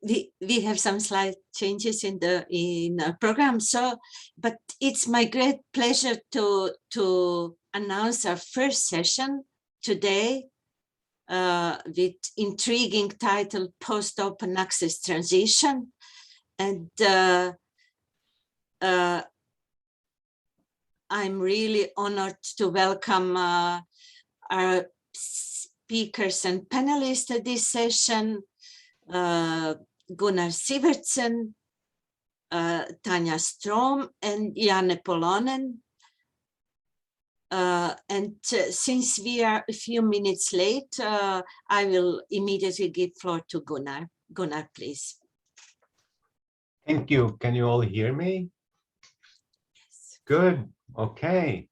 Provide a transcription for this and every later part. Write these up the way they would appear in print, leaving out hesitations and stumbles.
we have some slight changes in the program. So, but it's my great pleasure to announce our first session today with intriguing title Post-Open Access Transition. And I'm really honored to welcome our speakers and panelists at this session. Gunnar Sivertsen, Tanja Strøm, and Janne Pölönen. Since we are a few minutes late, I will immediately give floor to Gunnar. Gunnar, please. Thank you. Can you all hear me? Yes. Good. Okay.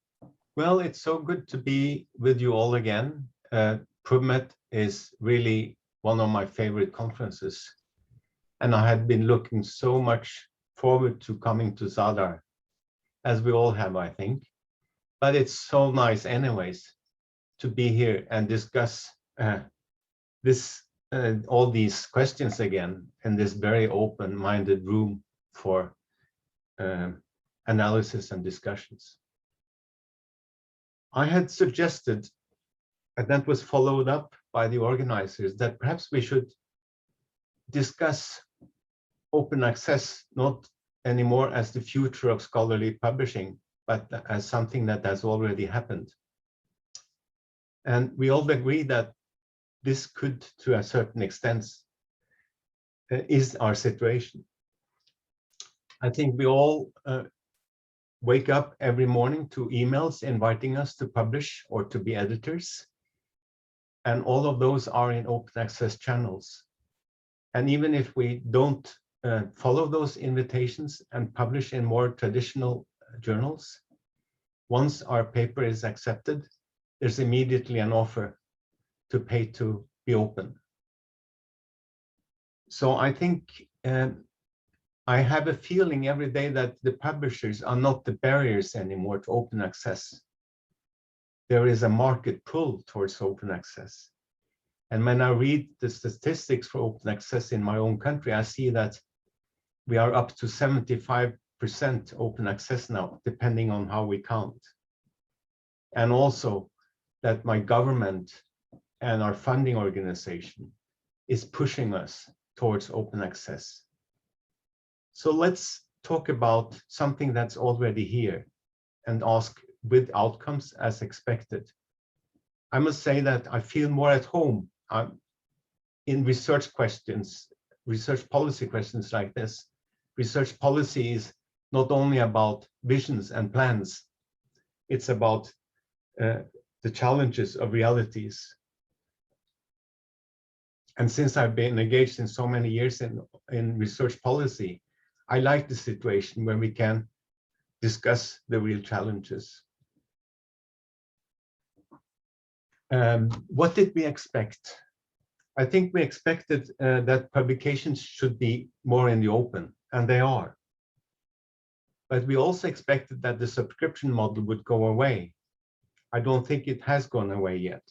Well, it's so good to be with you all again. PUBMET is really one of my favorite conferences. And I had been looking so much forward to coming to Zadar, as we all have, I think. But it's so nice anyways to be here and discuss all these questions again in this very open-minded room for analysis and discussions. I had suggested, and that was followed up by the organizers, that perhaps we should discuss open access not anymore as the future of scholarly publishing, but as something that has already happened. And we all agree that this could, to a certain extent, is our situation. I think we all wake up every morning to emails inviting us to publish or to be editors. And all of those are in open access channels. And even if we don't follow those invitations and publish in more traditional journals, once our paper is accepted, there's immediately an offer to pay to be open. So I think I have a feeling every day that the publishers are not the barriers anymore to open access. There is a market pull towards open access. And when I read the statistics for open access in my own country, I see that we are up to 75% open access now, depending on how we count. And also that my government and our funding organization is pushing us towards open access. So let's talk about something that's already here and ask with outcomes as expected. I must say that I feel more at home in research questions, research policy questions like this. Research policy is not only about visions and plans, it's about the challenges of realities. And since I've been engaged in so many years in research policy, I like the situation where we can discuss the real challenges. What did we expect? I think we expected that publications should be more in the open, and they are. But we also expected that the subscription model would go away. I don't think it has gone away yet.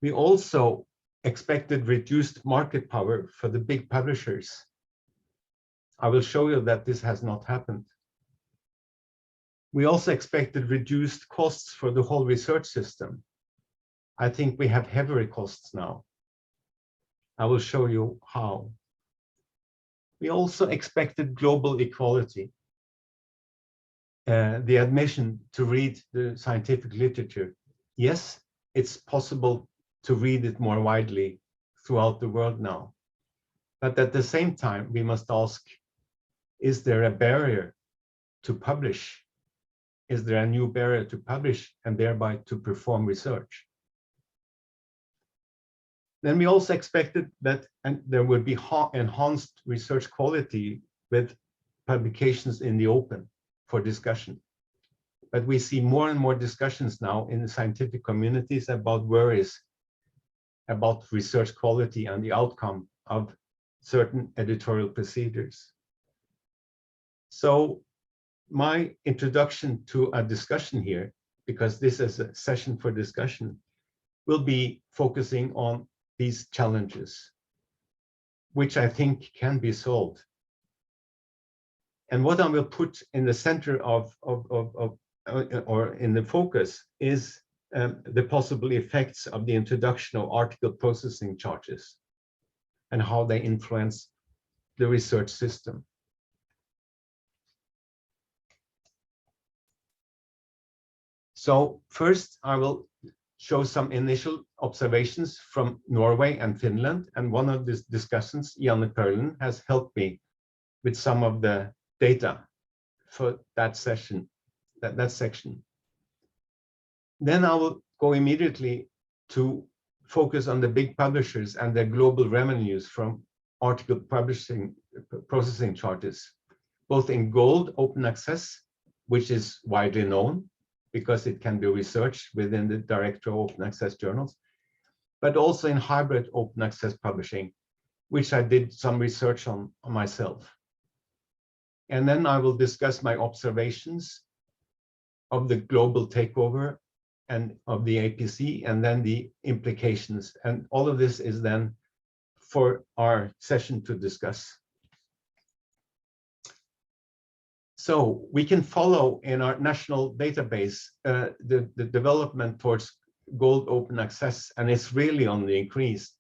We also expected reduced market power for the big publishers. I will show you that this has not happened. We also expected reduced costs for the whole research system. I think we have heavier costs now. I will show you how. We also expected global equality. The admission to read the scientific literature. Yes, it's possible to read it more widely throughout the world now. But at the same time, we must ask, is there a barrier to publish? Is there a new barrier to publish and thereby to perform research? Then we also expected that there would be enhanced research quality with publications in the open for discussion. But we see more and more discussions now in the scientific communities about worries about research quality and the outcome of certain editorial procedures. So my introduction to a discussion here, because this is a session for discussion, will be focusing on these challenges. which I think can be solved. And what I will put in the center or in the focus is the possible effects of the introduction of article processing charges and how they influence the research system. So first, I will show some initial observations from Norway and Finland. And one of these discussions, Janne Pölönen, has helped me with some of the data for that session, that section. Then I will go immediately to focus on the big publishers and their global revenues from article publishing processing charges, both in gold open access, which is widely known because it can be researched within the Director of Open Access Journals, but also in hybrid open access publishing, which I did some research on myself. And then I will discuss my observations of the global takeover and of the APC, and then the implications. And all of this is then for our session to discuss. So we can follow in our national database the development towards gold open access, and it's really on the increase.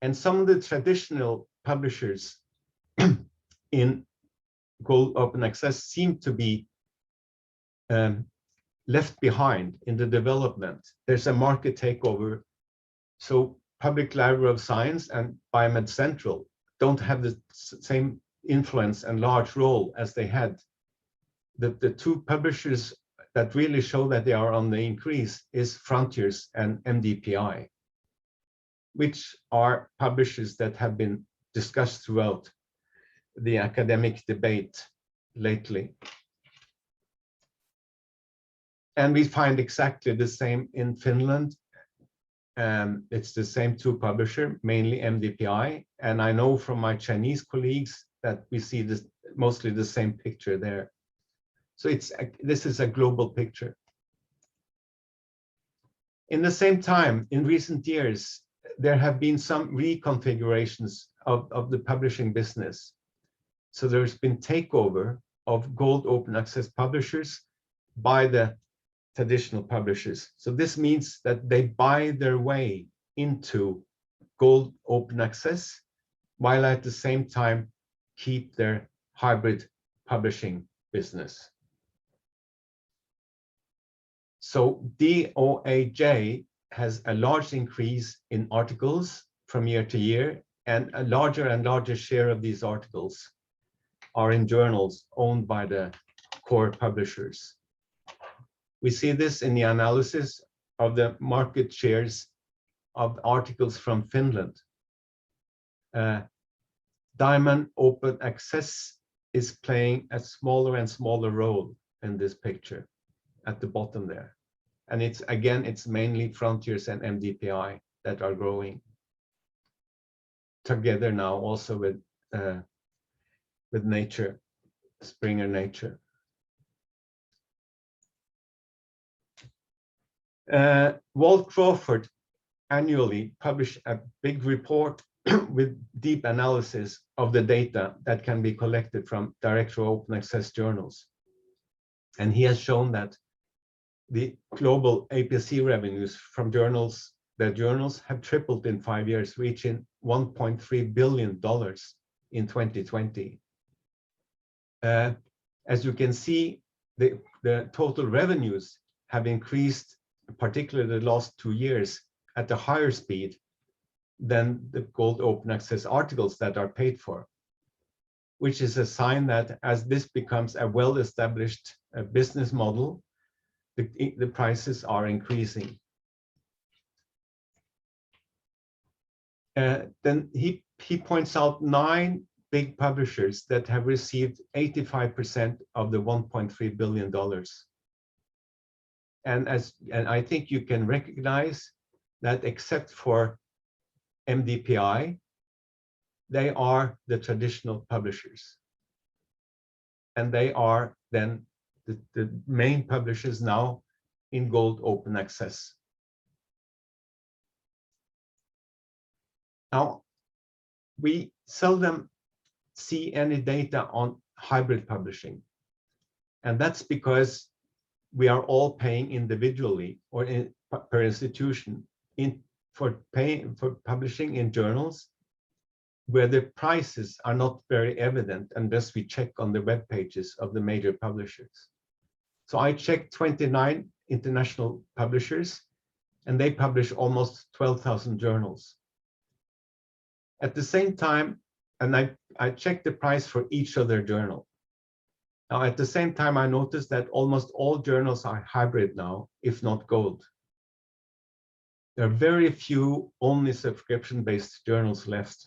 And some of the traditional publishers in gold open access seem to be left behind in the development. There's a market takeover. So Public Library of Science and Biomed Central don't have the same influence and large role as they had. The two publishers that really show that they are on the increase is Frontiers and MDPI, which are publishers that have been discussed throughout the academic debate lately. And we find exactly the same in Finland. It's the same two publishers, mainly MDPI. And I know from my Chinese colleagues that we see this, mostly the same picture there. So this is a global picture. In the same time, in recent years, there have been some reconfigurations of the publishing business. So there's been takeover of gold open access publishers by the traditional publishers. So this means that they buy their way into gold open access, while at the same time keep their hybrid publishing business. So DOAJ has a large increase in articles from year to year, and a larger and larger share of these articles are in journals owned by the core publishers. We see this in the analysis of the market shares of articles from Finland. Diamond Open Access is playing a smaller and smaller role in this picture at the bottom there. And it's mainly Frontiers and MDPI that are growing together now, also with Nature, Springer Nature. Walt Crawford annually published a big report with deep analysis of the data that can be collected from Director of Open Access Journals. And he has shown that the global APC revenues from journals have tripled in 5 years, reaching $1.3 billion in 2020. As you can see, the total revenues have increased, particularly the last 2 years, at a higher speed than the gold open access articles that are paid for, which is a sign that as this becomes a well-established business model, the prices are increasing. Then he points out 9 big publishers that have received 85% of the $1.3 billion. And I think you can recognize that except for MDPI, they are the traditional publishers. And they are then the main publishers now in gold open access. Now, we seldom see any data on hybrid publishing. And that's because we are all paying individually or per institution for publishing in journals where the prices are not very evident unless we check on the web pages of the major publishers. So I checked 29 international publishers, and they publish almost 12,000 journals. At the same time, and I checked the price for each of their journal. Now, at the same time, I noticed that almost all journals are hybrid now, if not gold. There are very few only subscription-based journals left.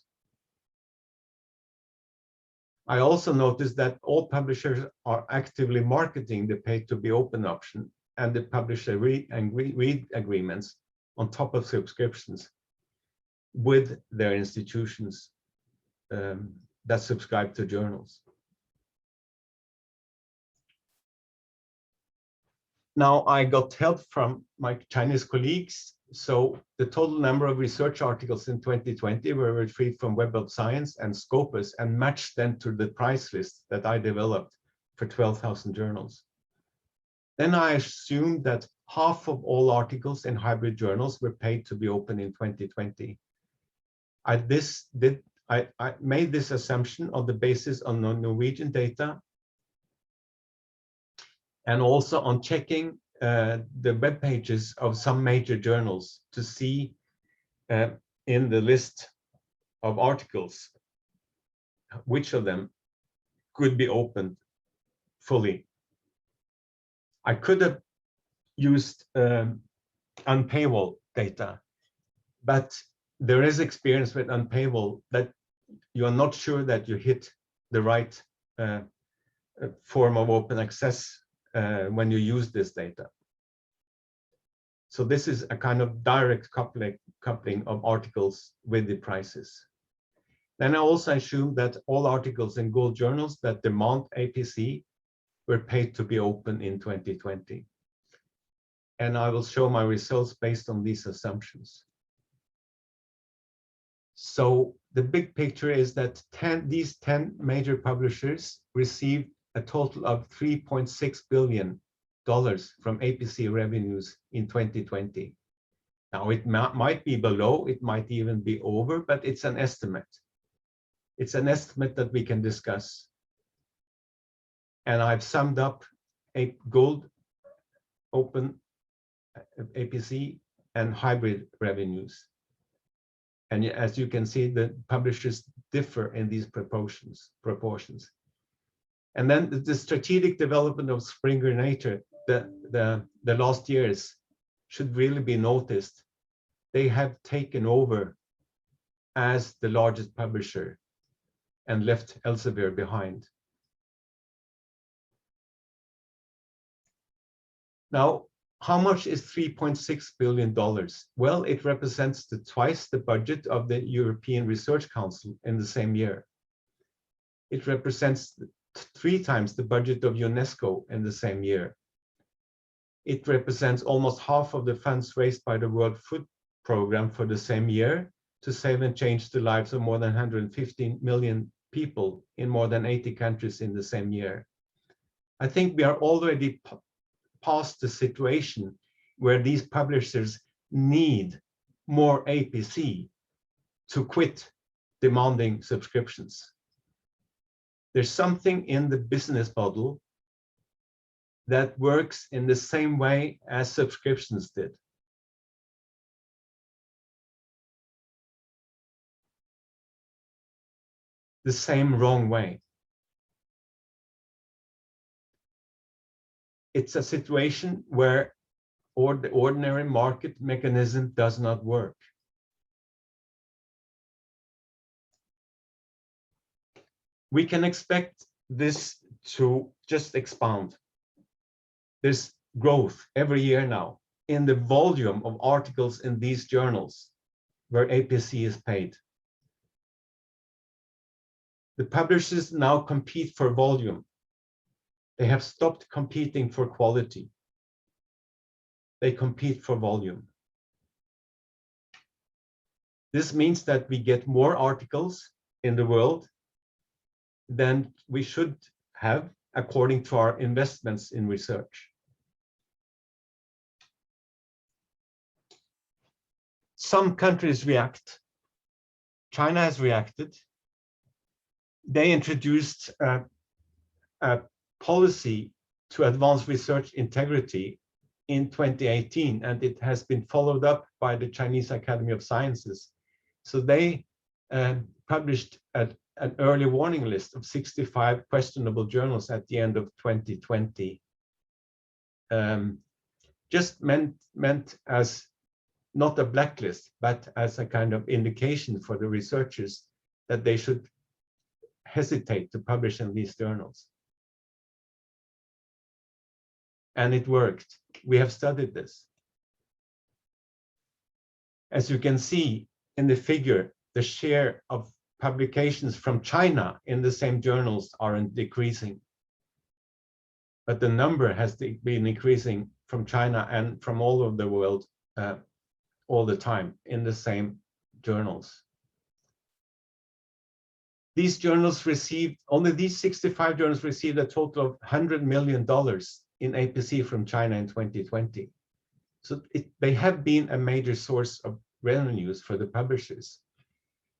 I also noticed that all publishers are actively marketing the pay-to-be-open option and the publisher read agreements on top of subscriptions with their institutions that subscribe to journals. Now, I got help from my Chinese colleagues. So the total number of research articles in 2020 were retrieved from Web of Science and Scopus and matched them to the price list that I developed for 12,000 journals. Then I assumed that half of all articles in hybrid journals were paid to be open in 2020. I made this assumption on the basis of Norwegian data and also on checking the web pages of some major journals to see in the list of articles which of them could be opened fully. I could have used unpaywall data, but there is experience with unpaywall that you are not sure that you hit the right form of open access when you use this data. So this is a kind of direct coupling of articles with the prices. Then I also assumed that all articles in gold journals that demand APC were paid to be open in 2020. And I will show my results based on these assumptions. So the big picture is that these 10 major publishers received a total of $3.6 billion from APC revenues in 2020. Now, it might be below, it might even be over, but it's an estimate. It's an estimate that we can discuss. And I've summed up a gold, open APC, and hybrid revenues. And as you can see, the publishers differ in these proportions. And then the strategic development of Springer Nature, the last years, should really be noticed. They have taken over as the largest publisher and left Elsevier behind. Now, how much is $3.6 billion? Well, it represents twice the budget of the European Research Council in the same year. It represents 3 times the budget of UNESCO in the same year. It represents almost half of the funds raised by the World Food Programme for the same year to save and change the lives of more than 115 million people in more than 80 countries in the same year. I think we are already past the situation where these publishers need more APC to quit demanding subscriptions. There's something in the business model that works in the same way as subscriptions did. The same wrong way. It's a situation where the ordinary market mechanism does not work. We can expect this to just expand. There's growth every year now in the volume of articles in these journals where APC is paid. The publishers now compete for volume. They have stopped competing for quality. They compete for volume. This means that we get more articles in the world than we should have according to our investments in research. Some countries react. China has reacted. They introduced a policy to advance research integrity in 2018, and it has been followed up by the Chinese Academy of Sciences. So they published an early warning list of 65 questionable journals at the end of 2020. Just meant as not a blacklist, but as a kind of indication for the researchers that they should hesitate to publish in these journals. And it worked. We have studied this. As you can see in the figure, the share of publications from China in the same journals aren't decreasing. But the number has been increasing from China and from all over the world all the time in the same journals. These journals received, only these 65 journals received a total of $100 million in APC from China in 2020. So they have been a major source of revenues for the publishers.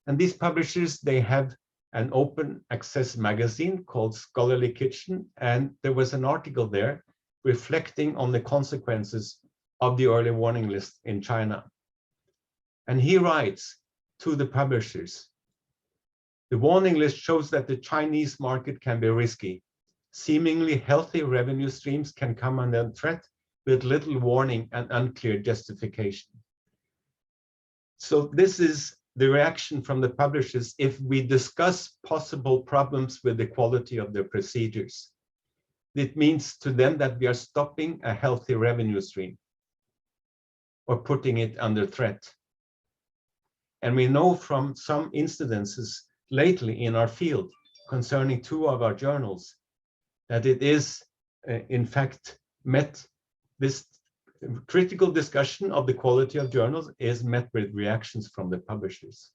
And these publishers, they have an open access magazine called Scholarly Kitchen. And there was an article there reflecting on the consequences of the early warning list in China. And he writes to the publishers, the warning list shows that the Chinese market can be risky. Seemingly healthy revenue streams can come under threat with little warning and unclear justification. So this is the reaction from the publishers if we discuss possible problems with the quality of their procedures. It means to them that we are stopping a healthy revenue stream or putting it under threat. And we know from some incidences lately in our field concerning 2 of our journals that it is in fact met, this critical discussion of the quality of journals is met with reactions from the publishers.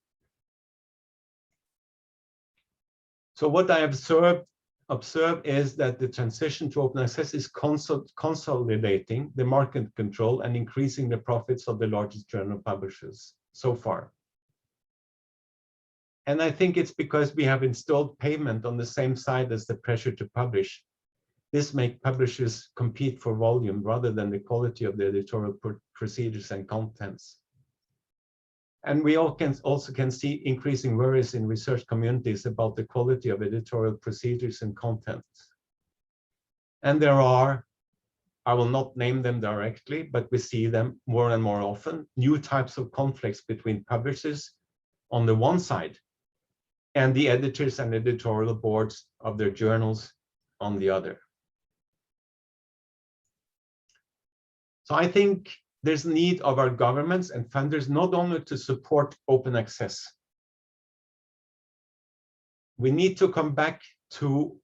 So what I observe is that the transition to open access is consolidating the market control and increasing the profits of the largest journal publishers so far. And I think it's because we have installed payment on the same side as the pressure to publish. This makes publishers compete for volume rather than the quality of the editorial procedures and contents. And we also can see increasing worries in research communities about the quality of editorial procedures and contents. And there are, I will not name them directly, but we see them more and more often, new types of conflicts between publishers on the one side and the editors and editorial boards of their journals on the other. So I think there's need of our governments and funders not only to support open access. We need to come back to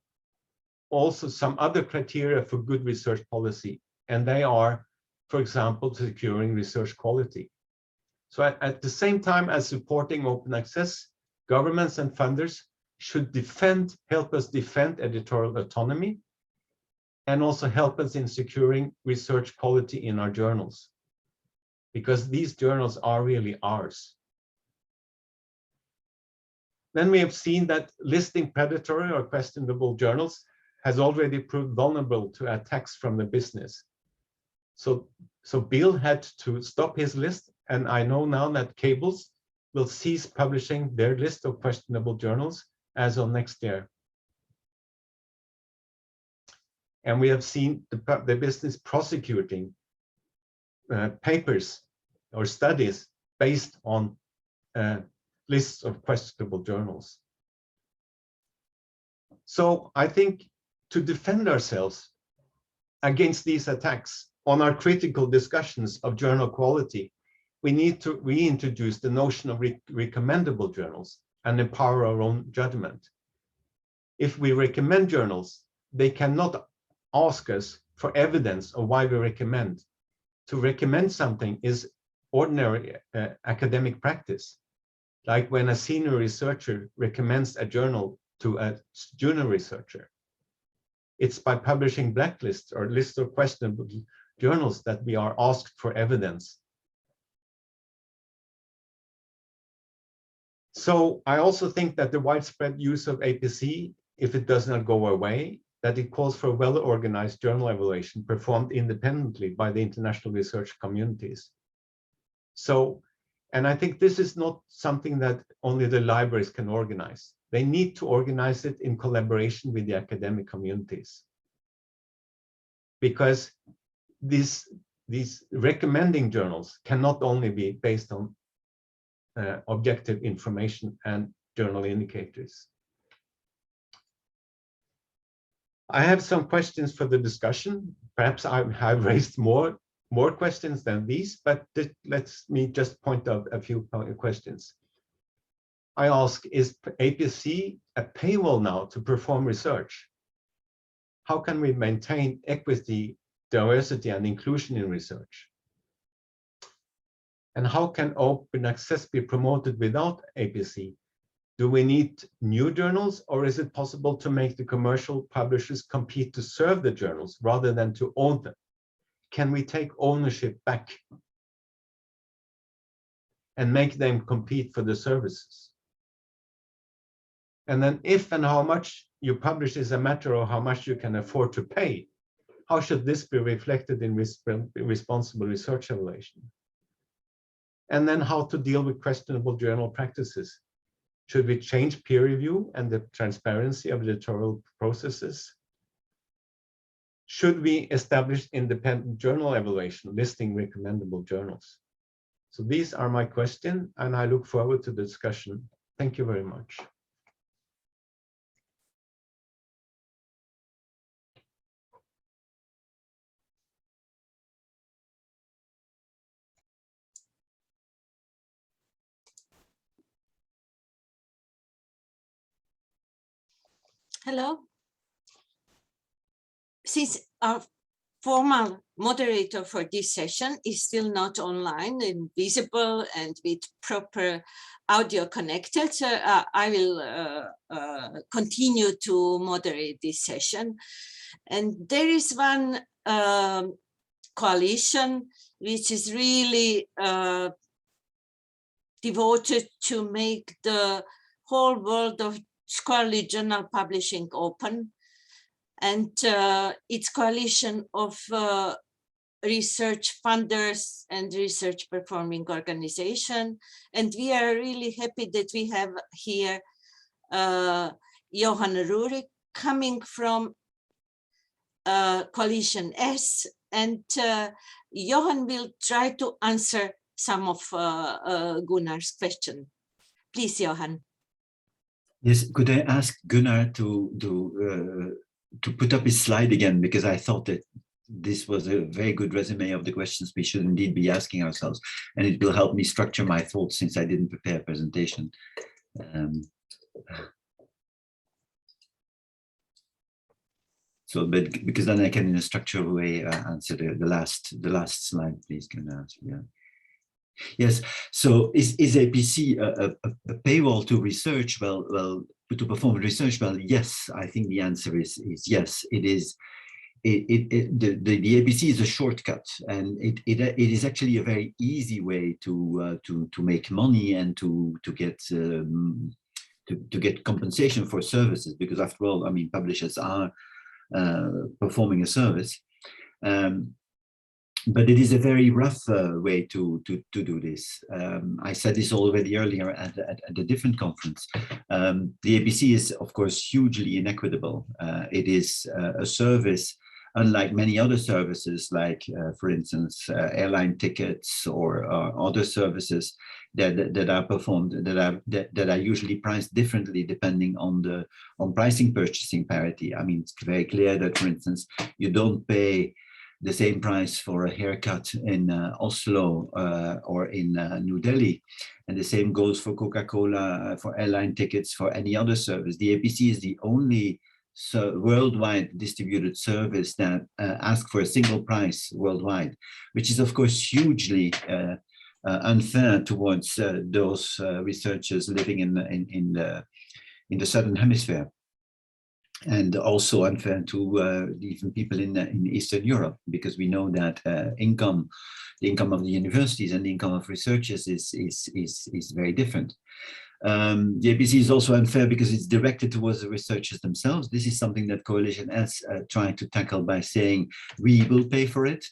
also some other criteria for good research policy, and they are, for example, securing research quality. So at the same time as supporting open access, governments and funders should help us defend editorial autonomy and also help us in securing research quality in our journals, because these journals are really ours. Then we have seen that listing predatory or questionable journals has already proved vulnerable to attacks from the business. So Bill had to stop his list, and I know now that cables will cease publishing their list of questionable journals as of next year. And we have seen the business prosecuting papers or studies based on lists of questionable journals. So I think to defend ourselves against these attacks on our critical discussions of journal quality, we need to reintroduce the notion of recommendable journals and empower our own judgment. If we recommend journals, they cannot ask us for evidence of why we recommend. To recommend something is ordinary academic practice. like when a senior researcher recommends a journal to a junior researcher. It's by publishing blacklists or lists of questionable journals that we are asked for evidence. So I also think that the widespread use of APC, if it does not go away, that it calls for well-organized journal evaluation performed independently by the international research communities. So, and I think this is not something that only the libraries can organize. They need to organize it in collaboration with the academic communities. Because these recommending journals cannot only be based on objective information and journal indicators. I have some questions for the discussion. Perhaps I have raised more questions than these, but let me just point out a few questions. I ask, is APC a paywall now to perform research? How can we maintain equity, diversity, and inclusion in research? And how can open access be promoted without APC? Do we need new journals, or is it possible to make the commercial publishers compete to serve the journals rather than to own them? Can we take ownership back and make them compete for the services? And then if and how much you publish is a matter of how much you can afford to pay. How should this be reflected in responsible research evaluation? And then how to deal with questionable journal practices. Should we change peer review and the transparency of editorial processes? Should we establish independent journal evaluation listing recommendable journals? So these are my questions, and I look forward to the discussion. Thank you very much. Hello. Since our formal moderator for this session is still not online and visible and with proper audio connected, so I will continue to moderate this session. And there is one coalition which is really devoted to make the whole world of scholarly journal publishing open, and it's coalition of research funders and research performing organization, and we are really happy that we have here Johan Rooryck coming from coalition S, and Johan will try to answer some of Gunnar's question. Please, Johan. Yes, could I ask Gunnar to put up his slide again, because I thought that this was a very good resume of the questions we should indeed be asking ourselves, and it will help me structure my thoughts since I didn't prepare a presentation. So, but because then I can in a structured way answer the last slide, please, Gunnar. Yeah. Yes. So is APC a paywall to research? Well, to perform research? Well, yes. I think the answer is yes. It is. The APC is a shortcut, and it is actually a very easy way to make money and to get compensation for services, because after all, I mean, publishers are performing a service. But it is a very rough way to do this. I said this already earlier at a different conference. The APC is, of course, hugely inequitable. It is a service, unlike many other services, like, for instance, airline tickets or other services that are performed, that are usually priced differently depending on pricing purchasing parity. I mean, it's very clear that, for instance, you don't pay the same price for a haircut in Oslo or in New Delhi, and the same goes for Coca-Cola, for airline tickets, for any other service. The APC is the only worldwide distributed service that asks for a single price worldwide, which is of course hugely unfair towards those researchers living in the southern hemisphere, and also unfair to even people in Eastern Europe, because we know that the income of the universities and the income of researchers is very different. The ABC is also unfair because it's directed towards the researchers themselves. This is something that Coalition S tried to tackle by saying we will pay for it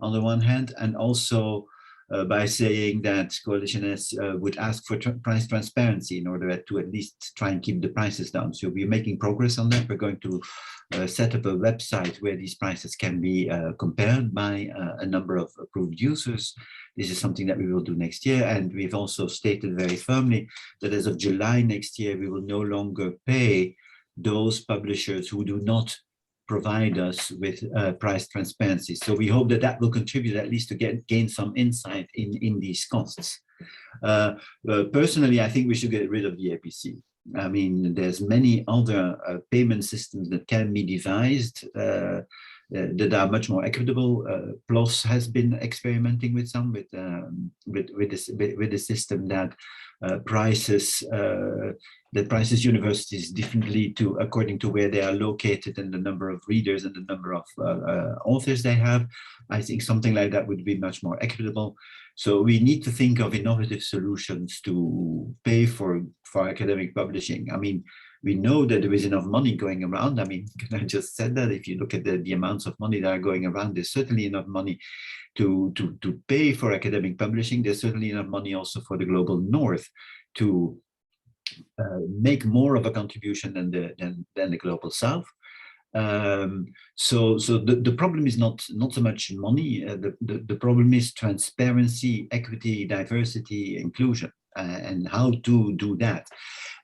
on the one hand, and also by saying that Coalition S would ask for price transparency in order to at least try and keep the prices down. So we're making progress on that. We're going to set up a website where these prices can be compared by a number of approved users. This is something that we will do next year. And we've also stated very firmly that as of July next year, we will no longer pay those publishers who do not provide us with price transparency. So we hope that that will contribute at least to gain some insight in these costs. Personally, I think we should get rid of the APC. I mean, there's many other payment systems that can be devised that are much more equitable. PLOS has been experimenting with some, with the system that prices universities differently according to where they are located and the number of readers and the number of authors they have. I think something like that would be much more equitable. So we need to think of innovative solutions to pay for academic publishing. I mean, we know that there is enough money going around. I mean, I just said that if you look at the amounts of money that are going around, there's certainly enough money to pay for academic publishing. There's certainly enough money also for the global north to make more of a contribution than the global south. So the problem is not so much money. The problem is transparency, equity, diversity, inclusion, and how to do that.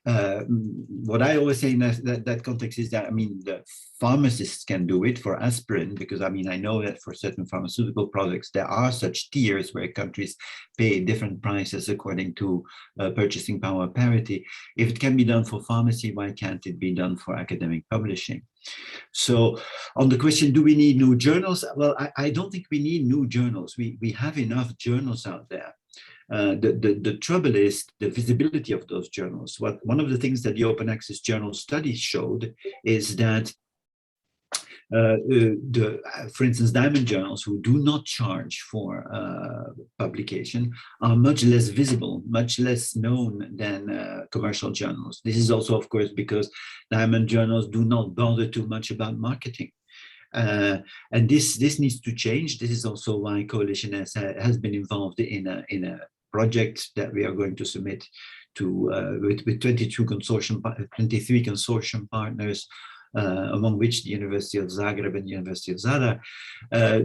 What I always say in that context is that, I mean, the pharmacists can do it for aspirin, because I mean, I know that for certain pharmaceutical products, there are such tiers where countries pay different prices according to purchasing power parity. If it can be done for pharmacy, why can't it be done for academic publishing? So on the question, do we need new journals? Well, I don't think we need new journals. We have enough journals out there. The trouble is the visibility of those journals. One of the things that the open access journal study showed is that for instance, diamond journals who do not charge for publication are much less visible, much less known than commercial journals. This is also, of course, because diamond journals do not bother too much about marketing. And this needs to change. This is also why Coalition has been involved in a project that we are going to submit to with 23 consortium partners, among which the University of Zagreb and the University of Zadar,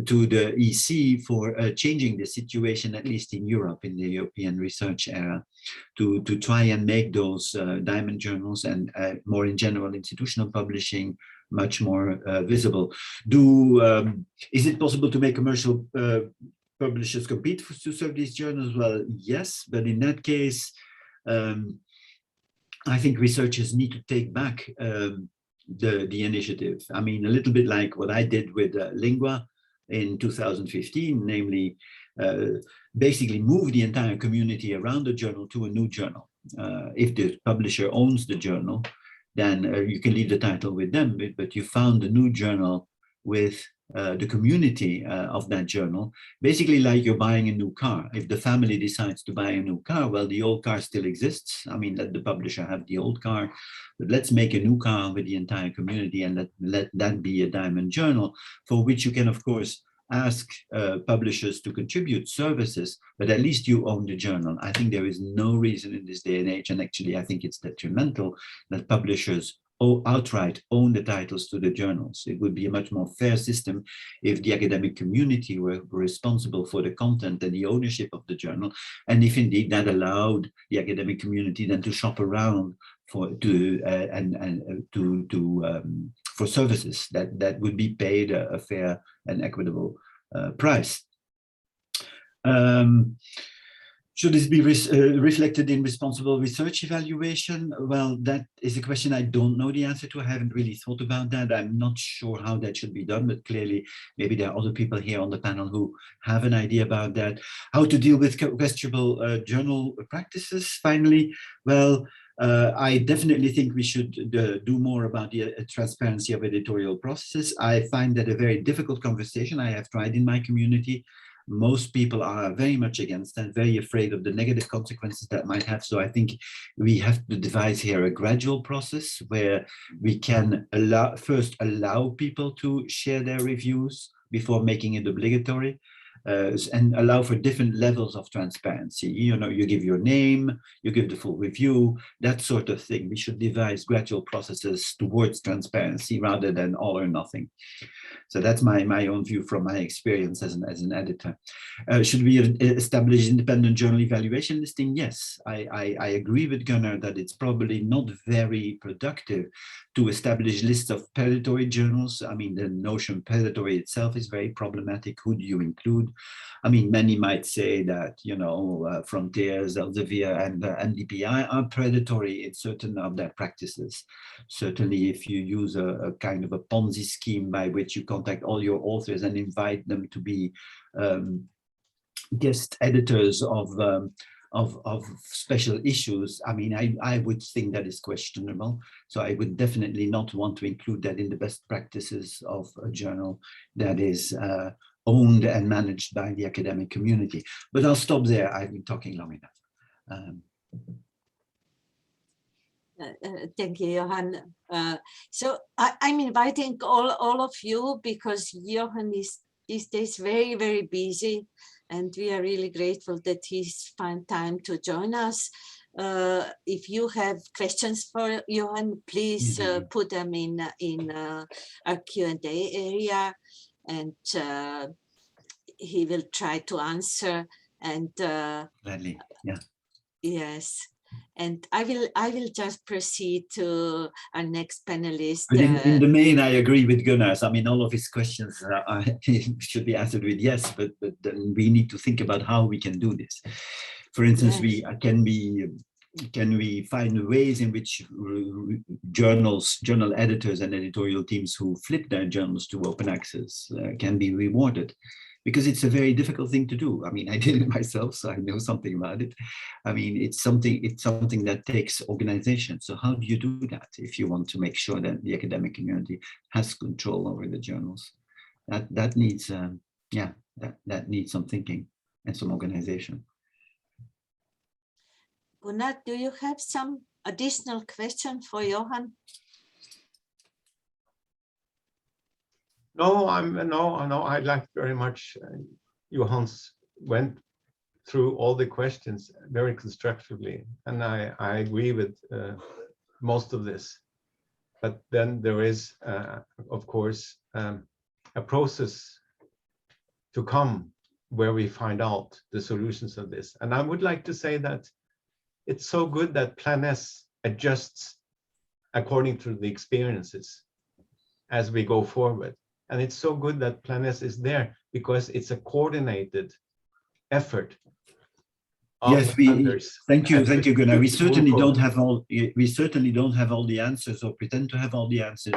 to the EC for changing the situation, at least in Europe, in the European research era, to try and make those diamond journals and more in general institutional publishing much more visible. Is it possible to make commercial publishers compete to serve these journals? Well, yes, but in that case, I think researchers need to take back the initiative. I mean, a little bit like what I did with Lingua in 2015, namely basically move the entire community around the journal to a new journal. If the publisher owns the journal, then you can leave the title with them, but you found a new journal with the community of that journal, basically like you're buying a new car. If the family decides to buy a new car, well, the old car still exists. I mean, let the publisher have the old car, but let's make a new car with the entire community and let that be a diamond journal, for which you can, of course, ask publishers to contribute services, but at least you own the journal. I think there is no reason in this day and age, and actually I think it's detrimental, that publishers outright own the titles to the journals. It would be a much more fair system if the academic community were responsible for the content and the ownership of the journal, and if indeed that allowed the academic community then to shop around for services that would be paid a fair and equitable price. Should this be reflected in responsible research evaluation? Well, that is a question I don't know the answer to. I haven't really thought about that. I'm not sure how that should be done, but clearly maybe there are other people here on the panel who have an idea about that. How to deal with questionable journal practices, finally. Well, I definitely think we should do more about the transparency of editorial processes. I find that a very difficult conversation. I have tried in my community. Most people are very much against and very afraid of the negative consequences that might have. So I think we have to devise here a gradual process where we can first allow people to share their reviews before making it obligatory. And allow for different levels of transparency. You know, you give your name, you give the full review, that sort of thing. We should devise gradual processes towards transparency rather than all or nothing. So that's my own view from my experience as an editor. Should we establish independent journal evaluation listing? Yes, I agree with Gunnar that it's probably not very productive to establish lists of predatory journals. I mean, the notion predatory itself is very problematic. Who do you include? I mean, many might say that, you know, Frontiers, Elsevier, and NDPI are predatory in certain of their practices. Certainly, if you use a kind of a Ponzi scheme by which you contact all your authors and invite them to be guest editors of special issues, I mean, I would think that is questionable. So I would definitely not want to include that in the best practices of a journal that is owned and managed by the academic community. But I'll stop there. I've been talking long enough. Thank you, Johan. So I'm inviting all of you because Johan is these days very, very busy, and we are really grateful that he's found time to join us. If you have questions for Johan, please put them in our Q&A area, and he will try to answer. And Gladly, yeah. Yes. And I will just proceed to our next panelist. But in the main, I agree with Gunnar. I mean, all of his questions should be answered with yes, but then we need to think about how we can do this. For instance, yes. Can we find ways in which journal editors and editorial teams who flip their journals to open access can be rewarded? Because it's a very difficult thing to do. I mean, I did it myself, so I know something about it. I mean, it's something that takes organization. So how do you do that if you want to make sure that the academic community has control over the journals? That needs, that needs some thinking and some organization. Gunnar, do you have some additional question for Johan? No, I like very much Johan's went through all the questions very constructively, and I agree with most of this. But then there is, of course, a process to come where we find out the solutions of this. And I would like to say that it's so good that Plan S adjusts according to the experiences as we go forward. And it's so good that Plan S is there because it's a coordinated effort. Yes, thank you, Gunnar. We certainly don't have all the answers or pretend to have all the answers.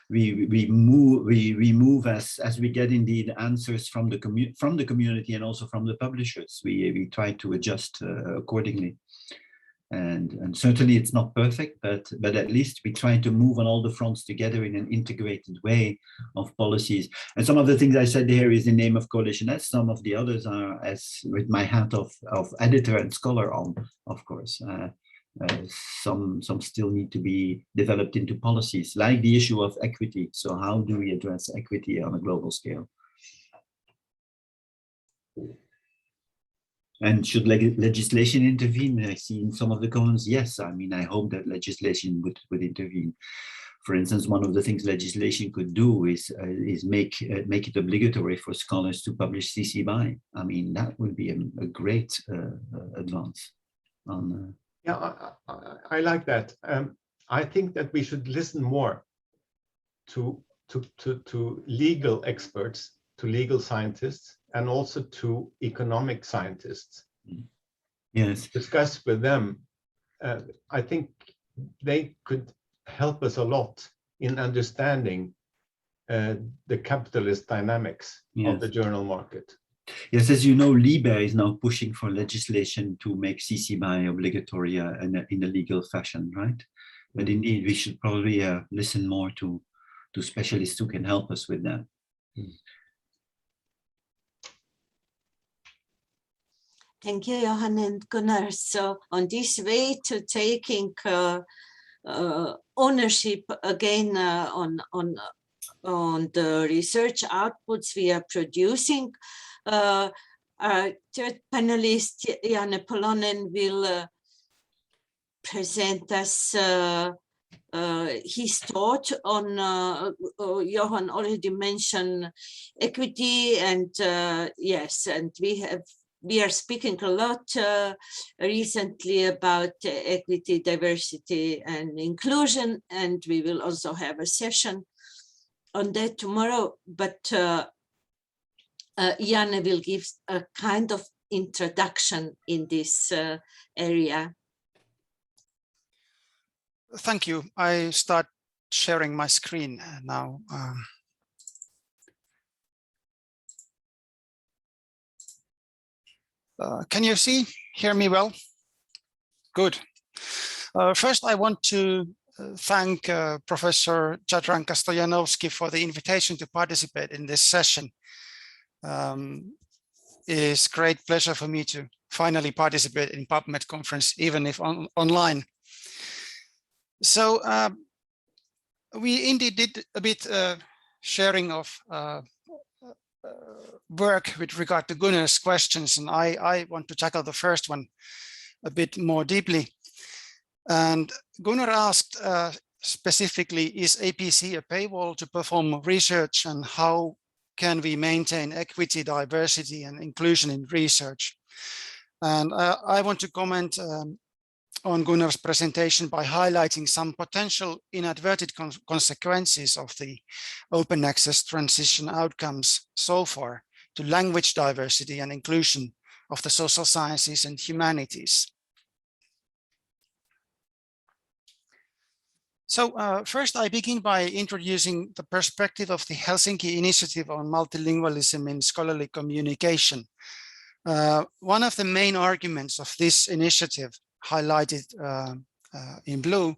We move as we get indeed answers from the community and also from the publishers. We try to adjust accordingly. And certainly it's not perfect, but at least we try to move on all the fronts together in an integrated way of policies. And some of the things I said here is in name of Coalition S. Some of the others are as with my hat of editor and scholar on, of course. Some still need to be developed into policies, like the issue of equity. So how do we address equity on a global scale? And should legislation intervene? I see in some of the comments, yes. I mean, I hope that legislation would intervene. For instance, one of the things legislation could do is make it obligatory for scholars to publish CC BY. I mean, that would be a great advance. Yeah, I like that. I think that we should listen more to legal experts, to legal scientists, and also to economic scientists. Yes. discuss with them, I think they could help us a lot in understanding the capitalist dynamics of the journal market. Yes, as you know, LIBE is now pushing for legislation to make CC BY obligatory in a legal fashion, right? But indeed, we should probably listen more to specialists who can help us with that. Thank you, Johan and Gunnar. So on this way to taking ownership again on the research outputs we are producing, our third panelist, Janne Pölönen, will present us his thought on, Johan already mentioned equity, and yes, and we are speaking a lot recently about equity, diversity, and inclusion, and we will also have a session on that tomorrow. But Janne will give a kind of introduction in this area. Thank you. I start sharing my screen now. Can you hear me well? Good. First, I want to thank Professor Jadranka Stojanovski for the invitation to participate in this session. It's a great pleasure for me to finally participate in PubMet conference, even if online. So we indeed did a bit sharing of work with regard to Gunnar's questions, and I want to tackle the first one a bit more deeply. And Gunnar asked specifically, is APC a paywall to perform research, and how can we maintain equity, diversity, and inclusion in research? And I want to comment on Gunnar's presentation by highlighting some potential inadvertent consequences of the open access transition outcomes so far to language diversity and inclusion of the social sciences and humanities. So first, I begin by introducing the perspective of the Helsinki Initiative on Multilingualism in Scholarly Communication. One of the main arguments of this initiative, highlighted in blue,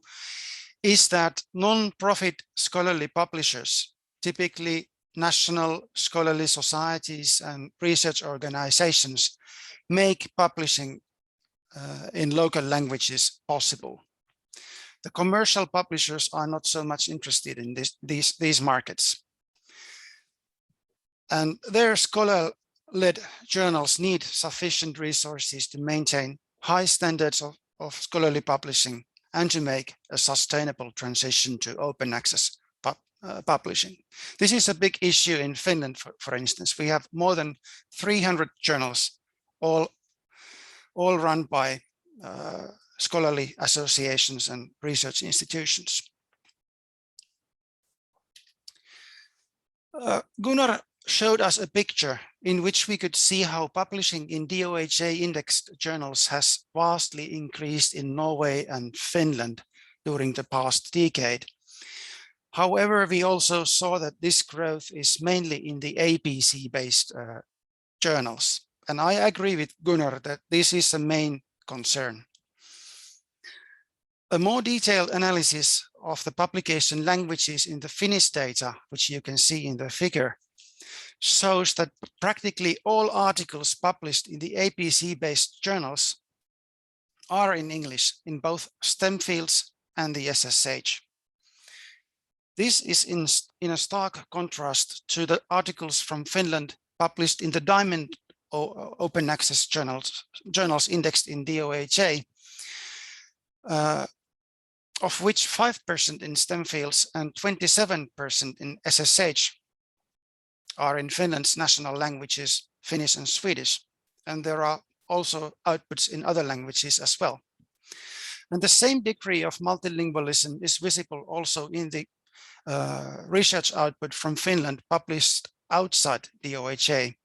is that non-profit scholarly publishers, typically national scholarly societies and research organizations, make publishing in local languages possible. The commercial publishers are not so much interested in these markets. And their scholar-led journals need sufficient resources to maintain high standards of scholarly publishing and to make a sustainable transition to open access publishing. This is a big issue in Finland, for instance. We have more than 300 journals, all run by scholarly associations and research institutions. Gunnar showed us a picture in which we could see how publishing in DOHA indexed journals has vastly increased in Norway and Finland during the past decade. However, we also saw that this growth is mainly in the APC-based journals. And I agree with Gunnar that this is a main concern. A more detailed analysis of the publication languages in the Finnish data, which you can see in the figure, shows that practically all articles published in the APC-based journals are in English in both STEM fields and the SSH. This is in a stark contrast to the articles from Finland published in the Diamond open access journals indexed in DOHA, of which 5% in STEM fields and 27% in SSH are in Finland's national languages, Finnish and Swedish. And there are also outputs in other languages as well. And the same degree of multilingualism is visible also in the research output from Finland published outside DOHA,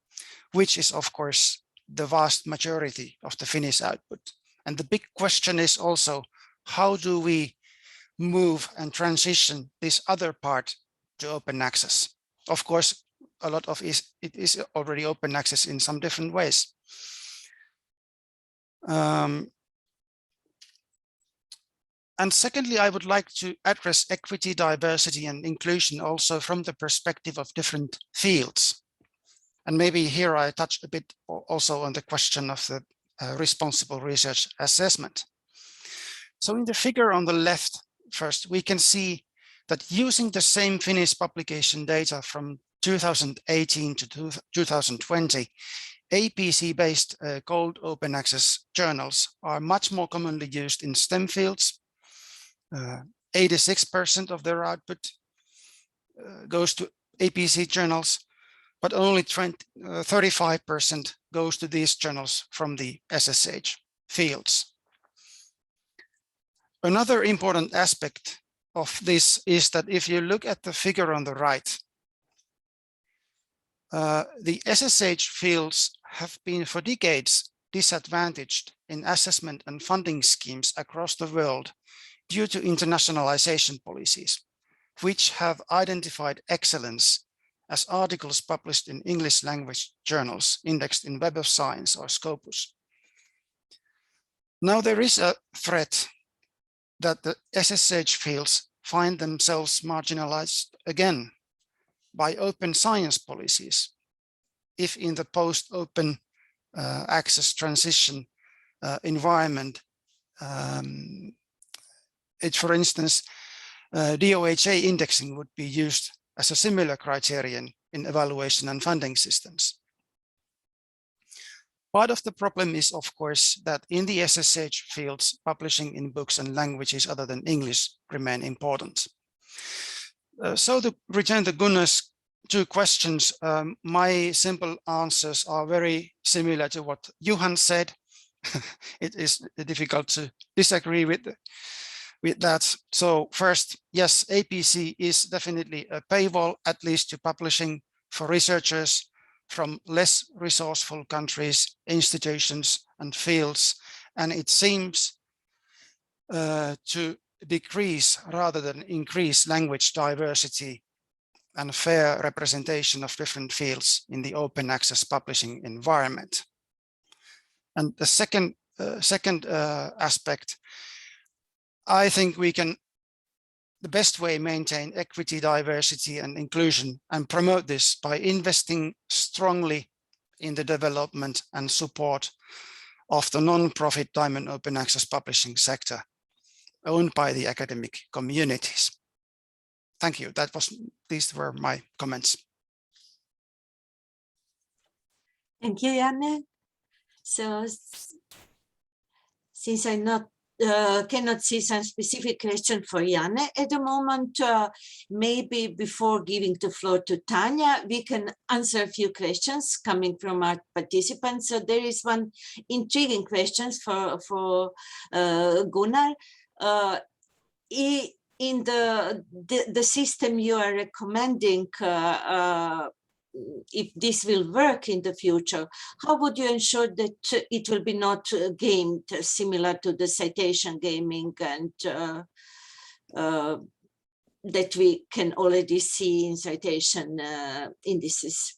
which is of course the vast majority of the Finnish output. And the big question is also, how do we move and transition this other part to open access? Of course, a lot of it is already open access in some different ways. And secondly, I would like to address equity, diversity, and inclusion also from the perspective of different fields. And maybe here I touch a bit also on the question of the responsible research assessment. So in the figure on the left, first, we can see that using the same Finnish publication data from 2018 to 2020, APC-based gold open access journals are much more commonly used in STEM fields. 86% of their output goes to APC journals, but only 35% goes to these journals from the SSH fields. Another important aspect of this is that if you look at the figure on the right, the SSH fields have been for decades disadvantaged in assessment and funding schemes across the world due to internationalization policies, which have identified excellence as articles published in English language journals indexed in Web of Science or Scopus. Now there is a threat that the SSH fields find themselves marginalized again by open science policies, if in the post-open access transition environment, for instance, DOHA indexing would be used as a similar criterion in evaluation and funding systems. Part of the problem is, of course, that in the SSH fields, publishing in books and languages other than English remain important. So to return to Gunnar's two questions, my simple answers are very similar to what Johan said. It is difficult to disagree with that. So first, yes, APC is definitely a paywall, at least to publishing for researchers from less resourceful countries, institutions, and fields. And it seems to decrease rather than increase language diversity and fair representation of different fields in the open access publishing environment. And the second aspect, I think we can, the best way maintain equity, diversity, and inclusion and promote this by investing strongly in the development and support of the non-profit diamond open access publishing sector owned by the academic communities. Thank you. These were my comments. Thank you, Janne. So since I cannot see some specific question for Janne at the moment, maybe before giving the floor to Tanja, we can answer a few questions coming from our participants. So there is one intriguing question for Gunnar. In the system you are recommending, if this will work in the future, how would you ensure that it will be not gamed, similar to the citation gaming and that we can already see in citation indices?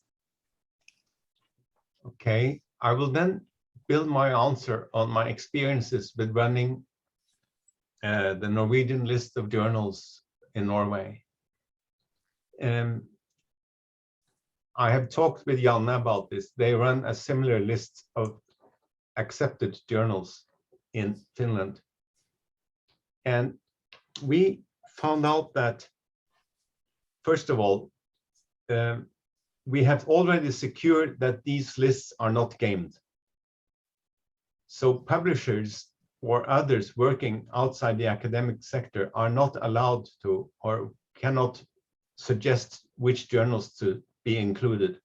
Okay, I will then build my answer on my experiences with running the Norwegian list of journals in Norway. I have talked with Janne about this. They run a similar list of accepted journals in Finland. And we found out that, first of all, we have already secured that these lists are not gamed. So publishers or others working outside the academic sector are not allowed to or cannot suggest which journals to be included.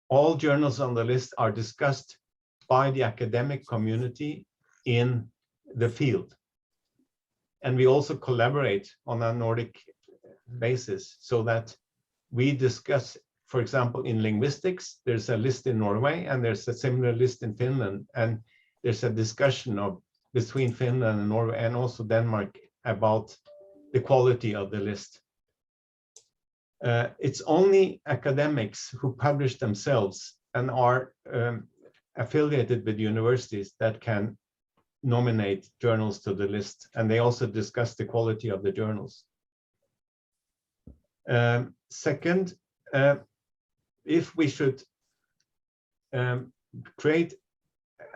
All journals on the list are discussed by the academic community in the field. And we also collaborate on a Nordic basis so that we discuss for example, in linguistics, there's a list in Norway and there's a similar list in Finland. And there's a discussion between Finland and Norway and also Denmark about the quality of the list. It's only academics who publish themselves and are affiliated with universities that can nominate journals to the list. And they also discuss the quality of the journals. Second, if we should create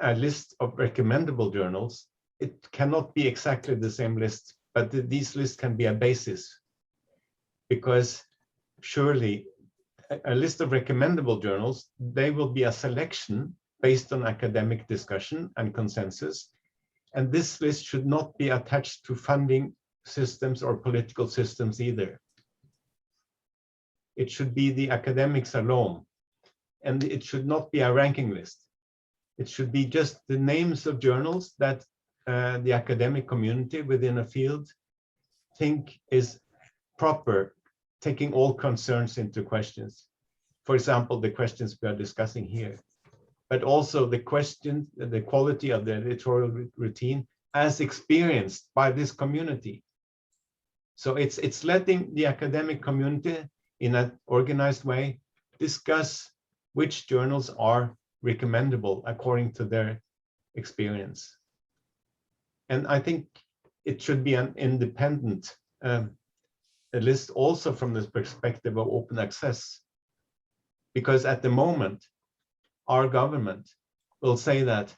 a list of recommendable journals, it cannot be exactly the same list, but these lists can be a basis, because surely a list of recommendable journals, they will be a selection based on academic discussion and consensus. And this list should not be attached to funding systems or political systems either. It should be the academics alone, and it should not be a ranking list. It should be just the names of journals that the academic community within a field think is proper, taking all concerns into questions. For example, the questions we are discussing here, but also the quality of the editorial routine as experienced by this community. So it's letting the academic community in an organized way discuss which journals are recommendable according to their experience. And I think it should be an independent list also from the perspective of open access, because at the moment our government will say that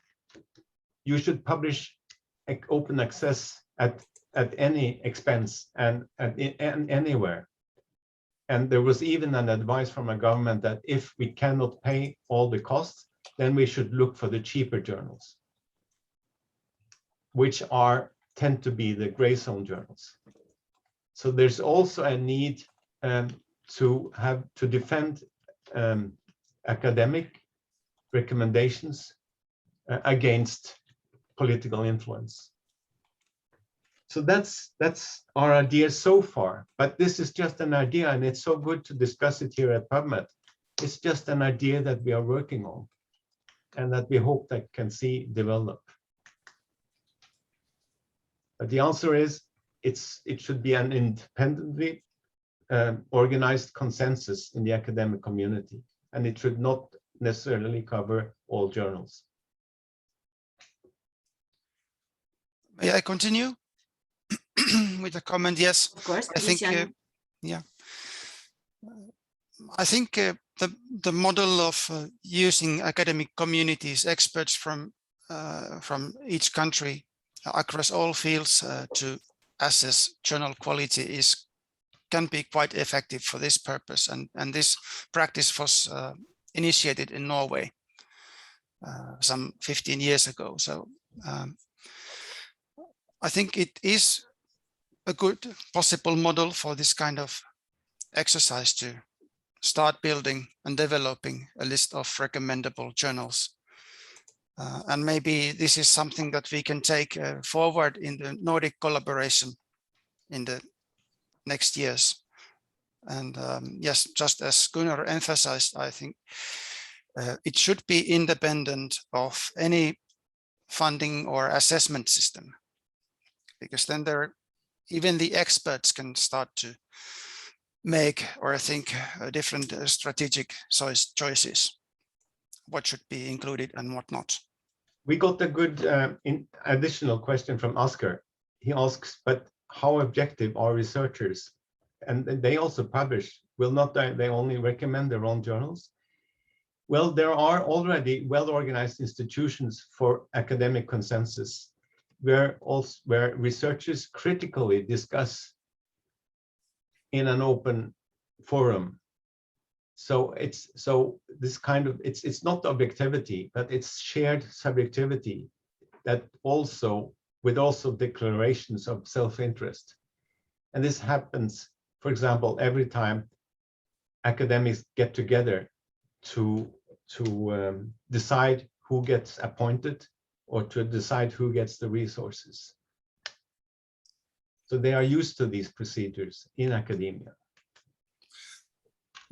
you should publish open access at any expense and anywhere. And there was even an advice from a government that if we cannot pay all the costs, then we should look for the cheaper journals, which tend to be the gray zone journals. So there's also a need to defend academic recommendations against political influence. So that's our idea so far, but this is just an idea, and it's so good to discuss it here at PubMet. It's just an idea that we are working on and that we hope that can see develop. But the answer is it should be an independently organized consensus in the academic community, and it should not necessarily cover all journals. May I continue with a comment? Yes, Of course, I think, yeah. I think the model of using academic communities, experts from each country across all fields to assess journal quality can be quite effective for this purpose, and this practice was initiated in Norway some 15 years ago. So I think it is a good possible model for this kind of exercise to start building and developing a list of recommendable journals. And maybe this is something that we can take forward in the Nordic collaboration in the next years. And yes, just as Gunnar emphasized, I think it should be independent of any funding or assessment system, because then even the experts can start to make or think different strategic choices, what should be included and what not. We got a good additional question from Oscar. He asks, but how objective are researchers? And they also publish, will not they only recommend their own journals? Well, there are already well-organized institutions for academic consensus, where researchers critically discuss in an open forum. So it's not objectivity, but it's shared subjectivity that also declarations of self-interest. And this happens, for example, every time academics get together to decide who gets appointed or to decide who gets the resources. So they are used to these procedures in academia.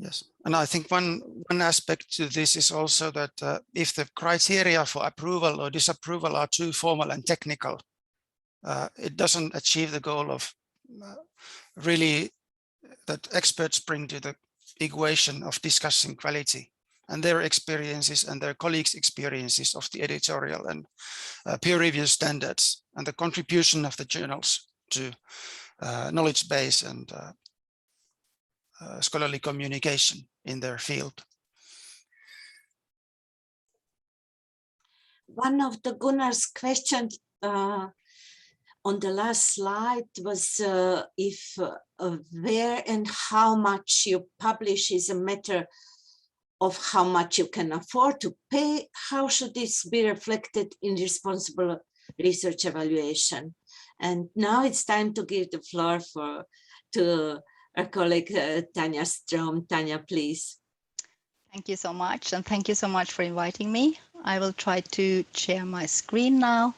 Yes, and I think one aspect to this is also that if the criteria for approval or disapproval are too formal and technical, it doesn't achieve the goal of really that experts bring to the equation of discussing quality and their experiences and their colleagues' experiences of the editorial and peer review standards and the contribution of the journals to knowledge base and scholarly communication in their field. One of the Gunnar's questions on the last slide was if where and how much you publish is a matter of how much you can afford to pay. How should this be reflected in responsible research evaluation? And now it's time to give the floor to our colleague Tanja Strøm. Tanja, please. Thank you so much, and thank you so much for inviting me. I will try to share my screen now.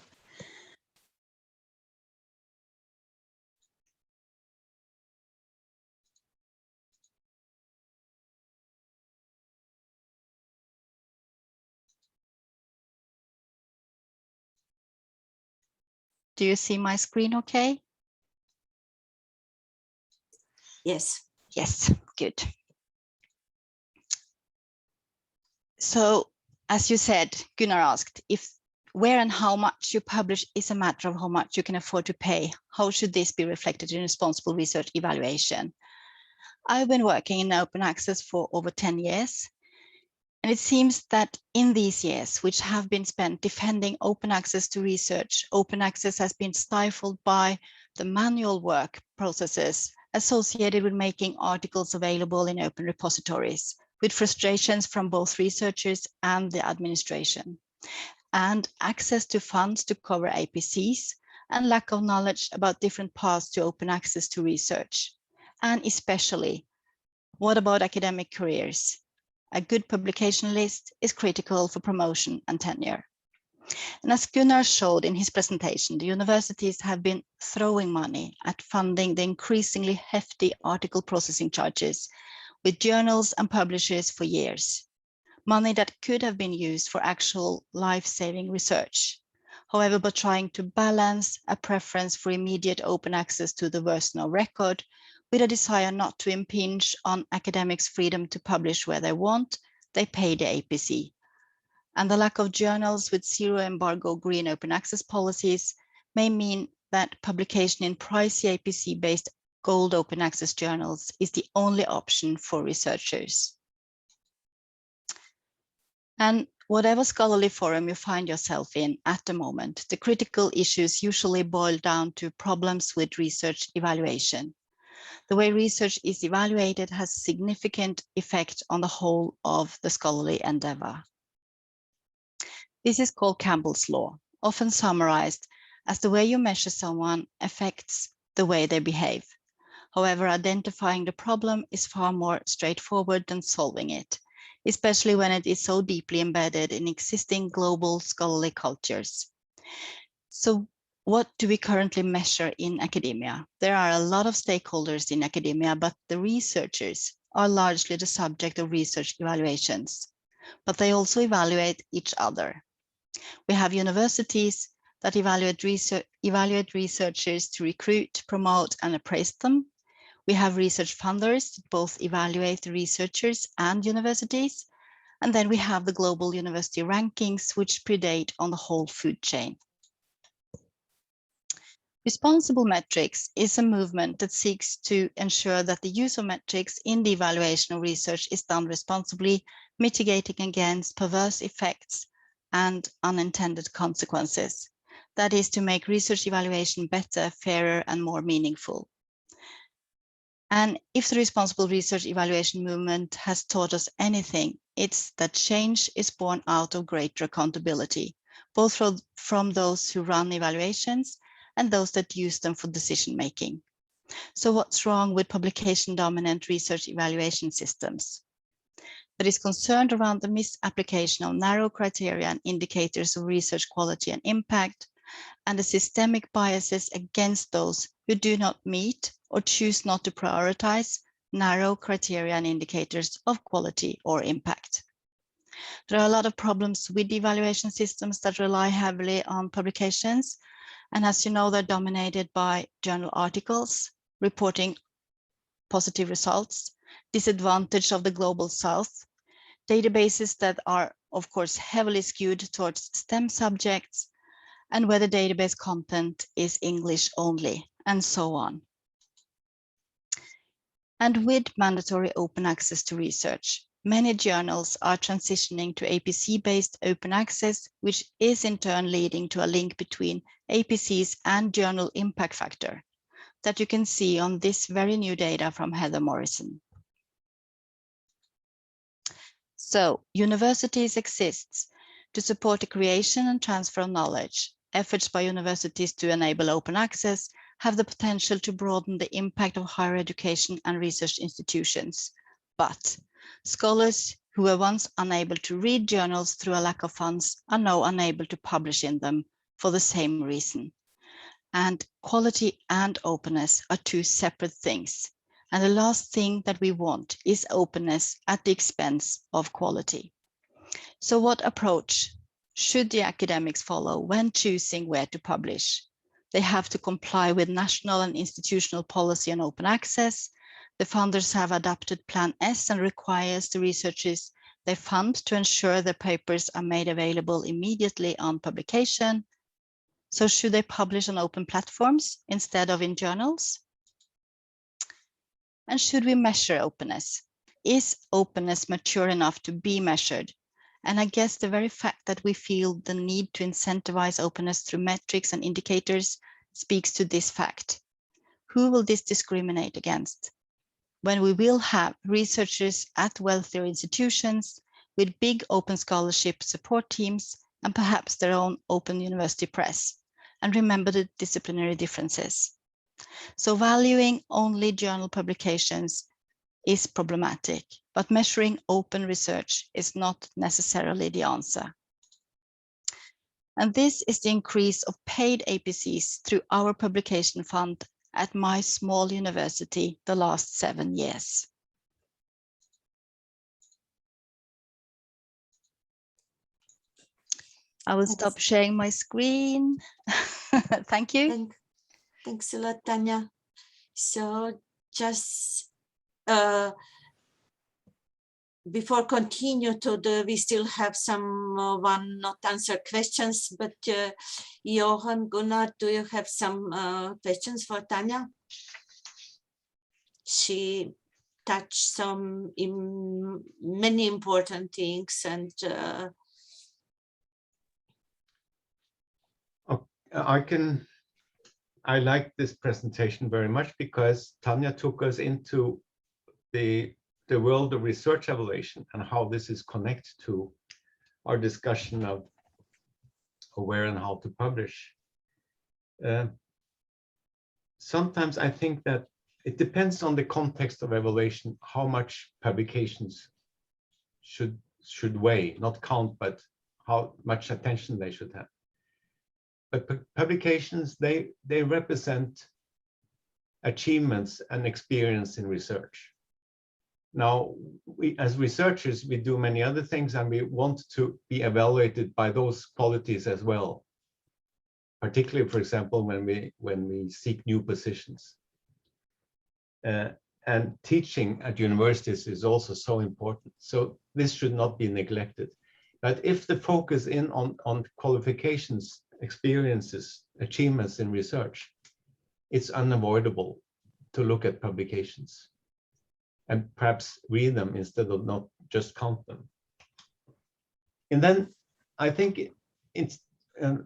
Do you see my screen okay? Yes. Yes, good. So, as you said, Gunnar asked if where and how much you publish is a matter of how much you can afford to pay. How should this be reflected in responsible research evaluation? I've been working in open access for over 10 years. And it seems that in these years, which have been spent defending open access to research, open access has been stifled by the manual work processes associated with making articles available in open repositories, with frustrations from both researchers and the administration, and access to funds to cover APCs, and lack of knowledge about different paths to open access to research. And especially, what about academic careers? A good publication list is critical for promotion and tenure. And as Gunnar showed in his presentation, the universities have been throwing money at funding the increasingly hefty article processing charges with journals and publishers for years. Money that could have been used for actual life-saving research. However, by trying to balance a preference for immediate open access to the version of record with a desire not to impinge on academics' freedom to publish where they want, they pay the APC. And the lack of journals with zero embargo green open access policies may mean that publication in pricey APC-based gold open access journals is the only option for researchers. And whatever scholarly forum you find yourself in at the moment, the critical issues usually boil down to problems with research evaluation. The way research is evaluated has significant effect on the whole of the scholarly endeavor. This is called Campbell's law, often summarized as the way you measure someone affects the way they behave. However, identifying the problem is far more straightforward than solving it, especially when it is so deeply embedded in existing global scholarly cultures. So, what do we currently measure in academia? There are a lot of stakeholders in academia, but the researchers are largely the subject of research evaluations, but they also evaluate each other. We have universities that evaluate researchers to recruit, promote, and appraise them. We have research funders that both evaluate the researchers and universities. And then we have the global university rankings, which predate on the whole food chain. Responsible metrics is a movement that seeks to ensure that the use of metrics in the evaluation of research is done responsibly, mitigating against perverse effects and unintended consequences. That is to make research evaluation better, fairer, and more meaningful. And if the responsible research evaluation movement has taught us anything, it's that change is born out of greater accountability, both from those who run evaluations and those that use them for decision making. So what's wrong with publication dominant research evaluation systems? That is concerned around the misapplication of narrow criteria and indicators of research quality and impact, and the systemic biases against those who do not meet or choose not to prioritize narrow criteria and indicators of quality or impact. There are a lot of problems with evaluation systems that rely heavily on publications. And as you know, they're dominated by journal articles reporting positive results, disadvantage of the global south, databases that are, of course, heavily skewed towards STEM subjects, and where the database content is English only, and so on. And with mandatory open access to research, many journals are transitioning to APC-based open access, which is in turn leading to a link between APCs and journal impact factor that you can see on this very new data from Heather Morrison. So universities exist to support the creation and transfer of knowledge. Efforts by universities to enable open access have the potential to broaden the impact of higher education and research institutions. But scholars who were once unable to read journals through a lack of funds are now unable to publish in them for the same reason. And quality and openness are two separate things. And the last thing that we want is openness at the expense of quality. So what approach should the academics follow when choosing where to publish? They have to comply with national and institutional policy on open access. The funders have adopted Plan S and requires the researchers they fund to ensure their papers are made available immediately on publication. So should they publish on open platforms instead of in journals? And should we measure openness? Is openness mature enough to be measured? And I guess the very fact that we feel the need to incentivize openness through metrics and indicators speaks to this fact. Who will this discriminate against? When we will have researchers at wealthier institutions with big open scholarship support teams and perhaps their own open university press. And remember the disciplinary differences. So valuing only journal publications is problematic, but measuring open research is not necessarily the answer. And this is the increase of paid APCs through our publication fund at my small university the last 7 years. I will stop sharing my screen. Thank you. Thanks a lot, Tanja. So just before continue to we still have some one not answered questions, but Johan, Gunnar, do you have some questions for Tanja? She touched some in many important things, and I like this presentation very much because Tanja took us into the world of research evaluation and how this is connected to our discussion of where and how to publish. Sometimes I think that it depends on the context of evaluation, how much publications should weigh, not count, but how much attention they should have. But publications, they represent achievements and experience in research. Now, we as researchers, we do many other things, and we want to be evaluated by those qualities as well. Particularly, for example, when we seek new positions. And teaching at universities is also so important. So this should not be neglected. But if the focus in on qualifications, experiences, achievements in research, it's unavoidable to look at publications and perhaps read them instead of not just count them. And then I think it's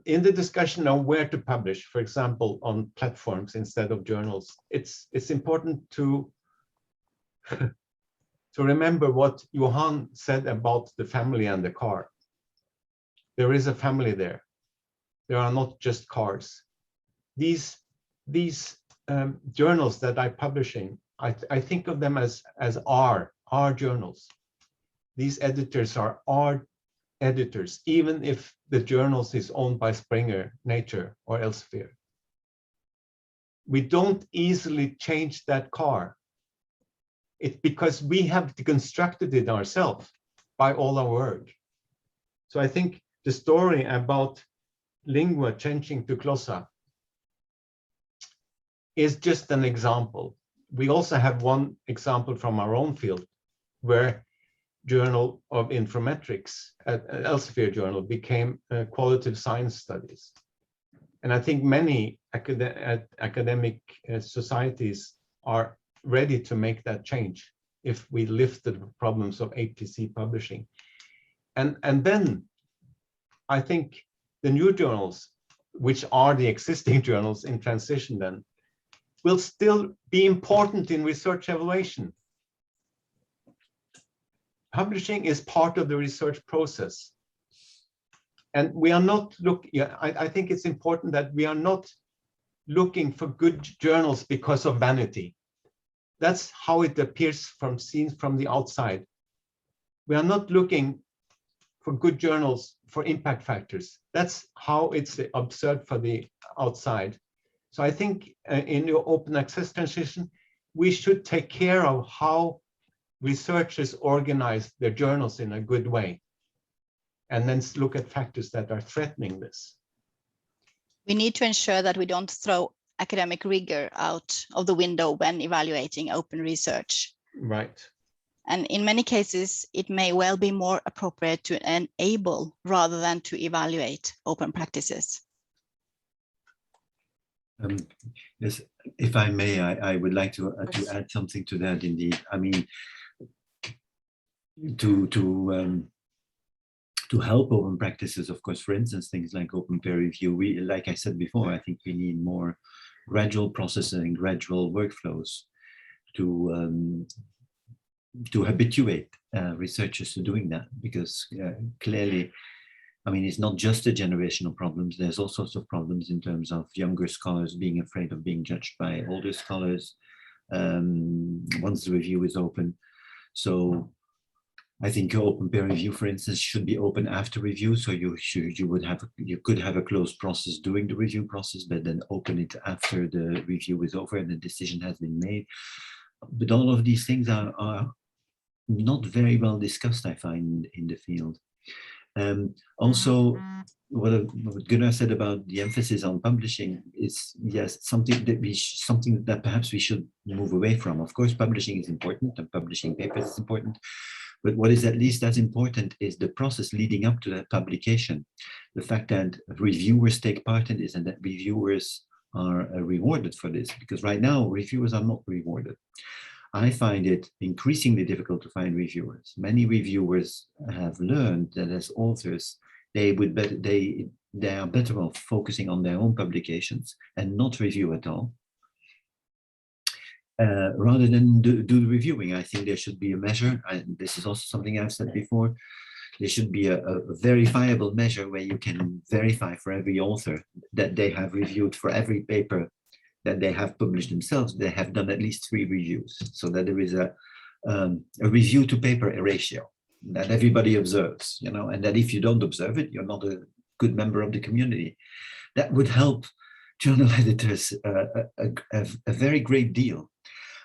in the discussion of where to publish, for example, on platforms instead of journals, it's important to to remember what Johan said about the family and the car. There is a family there. There are not just cars. These journals that I'm publishing, I think of them as our journals. These editors are our editors, even if the journals is owned by Springer, Nature, or Elsevier. We don't easily change that car. It's because we have deconstructed it ourselves by all our work. So I think the story about lingua changing to glossa is just an example. We also have one example from our own field where Journal of Informatics at Elsevier Journal became Qualitative Science Studies. And I think many academic societies are ready to make that change if we lift the problems of APC publishing. And then I think the new journals, which are the existing journals in transition then, will still be important in research evaluation. Publishing is part of the research process. And we are not looking, I think it's important that we are not looking for good journals because of vanity. That's how it appears seen from the outside. We are not looking for good journals for impact factors. That's how it's observed for the outside. So I think in your open access transition, we should take care of how researchers organize their journals in a good way, and then look at factors that are threatening this. We need to ensure that we don't throw academic rigor out of the window when evaluating open research. Right. And in many cases, it may well be more appropriate to enable rather than to evaluate open practices. Yes, if I may, I would like to add something to that. Indeed, I mean, to help open practices, of course, for instance, things like open peer review. We, like I said before, I think we need more gradual processing, gradual workflows to habituate researchers to doing that, because clearly, I mean, it's not just the generational problems. There's all sorts of problems in terms of younger scholars being afraid of being judged by older scholars once the review is open. So I think open peer review, for instance, should be open after review. So you could have a closed process during the review process, but then open it after the review is over and the decision has been made. But all of these things are not very well discussed, I find, in the field. Also, what Gunnar said about the emphasis on publishing is, yes, something that perhaps we should move away from. Of course, publishing is important and publishing papers is important, but what is at least as important is the process leading up to that publication. The fact that reviewers take part in this and that reviewers are rewarded for this, because right now reviewers are not rewarded. I find it increasingly difficult to find reviewers. Many reviewers have learned that as authors, they are better off focusing on their own publications and not review at all, rather than do the reviewing. I think there should be a measure, and this is also something I've said before, there should be a verifiable measure where you can verify for every author that they have reviewed for every paper that they have published themselves, they have done at least 3 reviews, so that there is a review to paper ratio that everybody observes, you know, and that if you don't observe it, you're not a good member of the community. That would help journal editors a very great deal.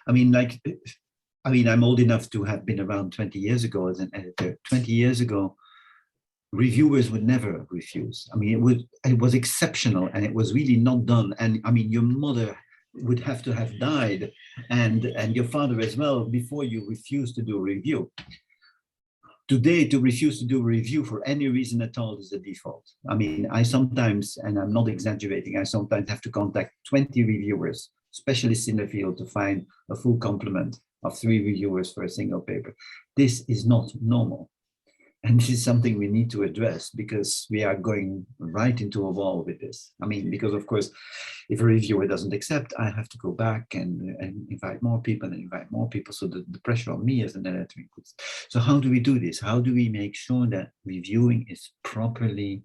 I mean, I'm old enough to have been around 20 years ago as an editor. 20 years ago, reviewers would never refuse. I mean, it was exceptional, and it was really not done. And I mean, your mother would have to have died, and your father as well, before you refuse to do a review. Today, to refuse to do a review for any reason at all is the default. I mean, I sometimes, and I'm not exaggerating, I sometimes have to contact 20 reviewers, specialists in the field, to find a full complement of 3 reviewers for a single paper. This is not normal. And this is something we need to address, because we are going right into a wall with this. I mean, because of course, if a reviewer doesn't accept, I have to go back and invite more people and invite more people. So the pressure on me as an editor increases. So how do we do this? How do we make sure that reviewing is properly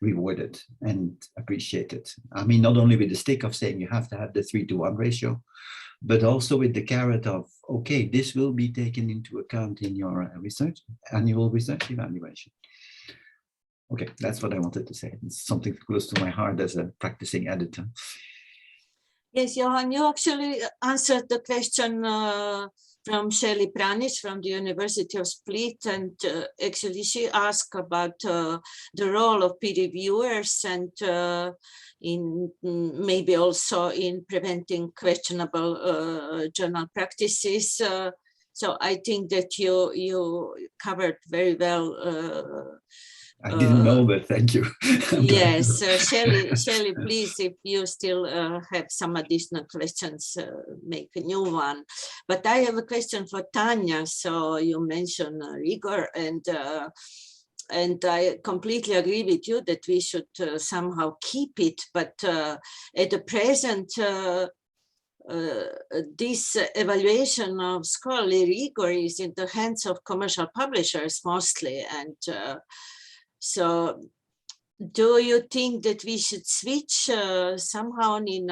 rewarded and appreciated? I mean, not only with the stick of saying you have to have the 3-to-1 ratio, but also with the carrot of, okay, this will be taken into account in your annual research evaluation. Okay, that's what I wanted to say. It's something close to my heart as a practicing editor. Yes, Johan, you actually answered the question from Shelley Pranish from the University of Split, and actually she asked about the role of peer reviewers and in maybe also in preventing questionable journal practices. So I think that you covered very well. I didn't know, but thank you. Yes, Shelley, please, if you still have some additional questions, make a new one. But I have a question for Tanja. So you mentioned rigor, and I completely agree with you that we should somehow keep it. But at the present, this evaluation of scholarly rigor is in the hands of commercial publishers mostly, and so do you think that we should switch somehow in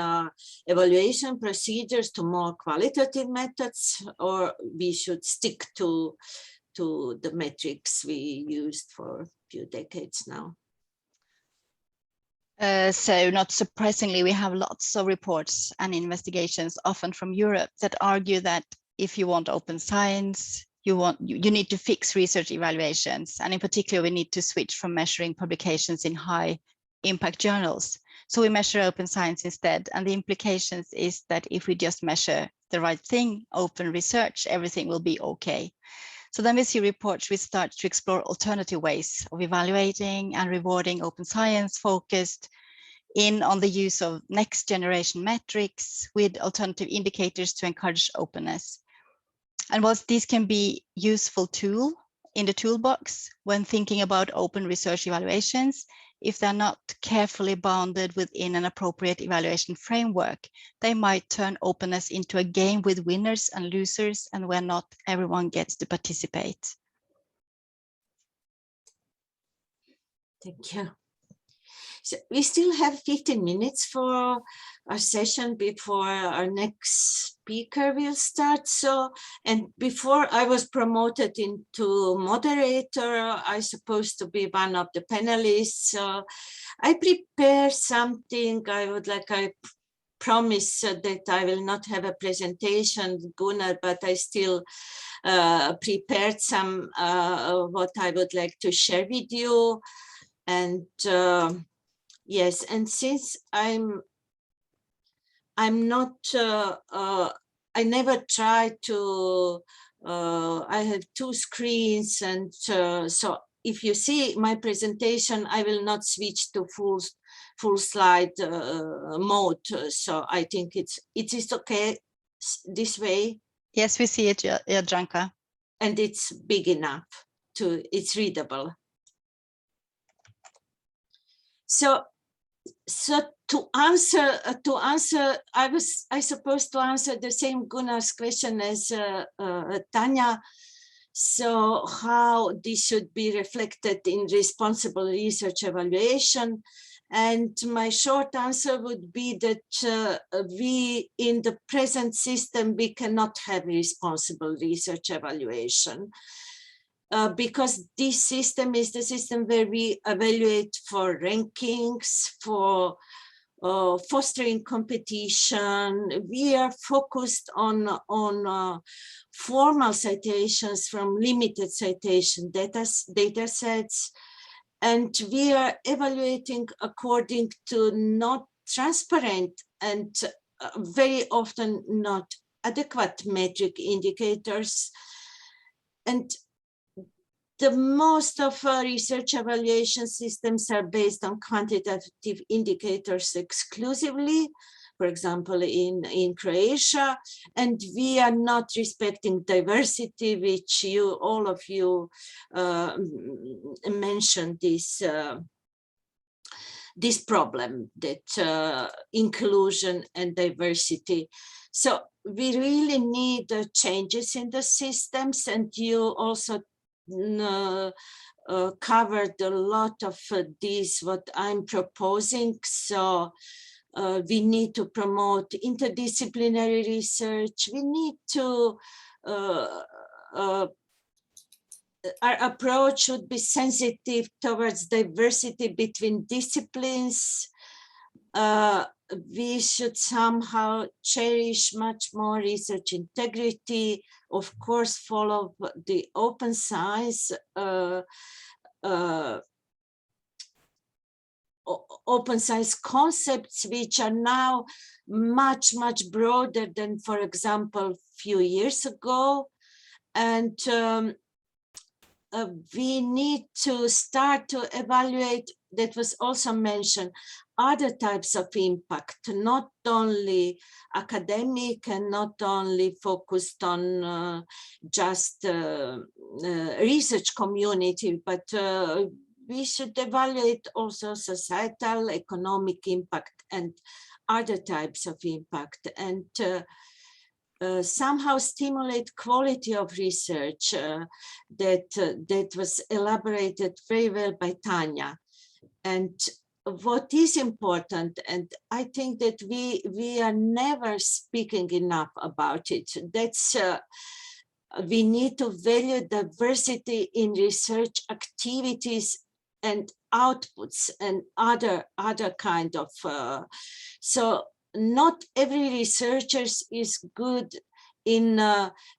evaluation procedures to more qualitative methods, or we should stick to the metrics we used for a few decades now? So not surprisingly, we have lots of reports and investigations, often from Europe, that argue that if you want open science, you need to fix research evaluations. And in particular, we need to switch from measuring publications in high impact journals. So we measure open science instead. And the implications is that if we just measure the right thing, open research, everything will be okay. So then we see reports, we start to explore alternative ways of evaluating and rewarding open science, focused in on the use of next generation metrics with alternative indicators to encourage openness. And whilst these can be useful tool in the toolbox when thinking about open research evaluations, if they're not carefully bounded within an appropriate evaluation framework, they might turn openness into a game with winners and losers, and where not everyone gets to participate. Thank you. So we still have 15 minutes for our session before our next speaker will start. So, and before I was promoted into moderator, I supposed to be one of the panelists. So I prepare something. I promise that I will not have a presentation, Gunnar, but I still prepared some what I would like to share with you. And yes, and since I'm not, I never try to, I have two screens, and so if you see my presentation, I will not switch to full slide mode. So I think it is okay this way. Yes, we see it, Jadranka. And it's big enough it's readable. So to answer, I supposed to answer the same Gunnar's question as Tanja. So how this should be reflected in responsible research evaluation? And my short answer would be that we, in the present system, we cannot have responsible research evaluation. Because this system is the system where we evaluate for rankings, for fostering competition. We are focused on formal citations from limited citation data sets, and we are evaluating according to not transparent and very often not adequate metric indicators. And the most of research evaluation systems are based on quantitative indicators exclusively, for example, in Croatia, and we are not respecting diversity, which all of you mentioned this problem, that inclusion and diversity. So we really need changes in the systems, and you also covered a lot of this, what I'm proposing. So we need to promote interdisciplinary research. We need to, our approach should be sensitive towards diversity between disciplines. We should somehow cherish much more research integrity, of course, follow the open science concepts, which are now much broader than, for example, few years ago. And we need to start to evaluate, that was also mentioned, other types of impact, not only academic and not only focused on just research community, but we should evaluate also societal, economic impact and other types of impact, and somehow stimulate quality of research that was elaborated very well by Tanja. And what is important, and I think that we are never speaking enough about it, that's we need to value diversity in research activities and outputs and other kind of so not every researcher is good in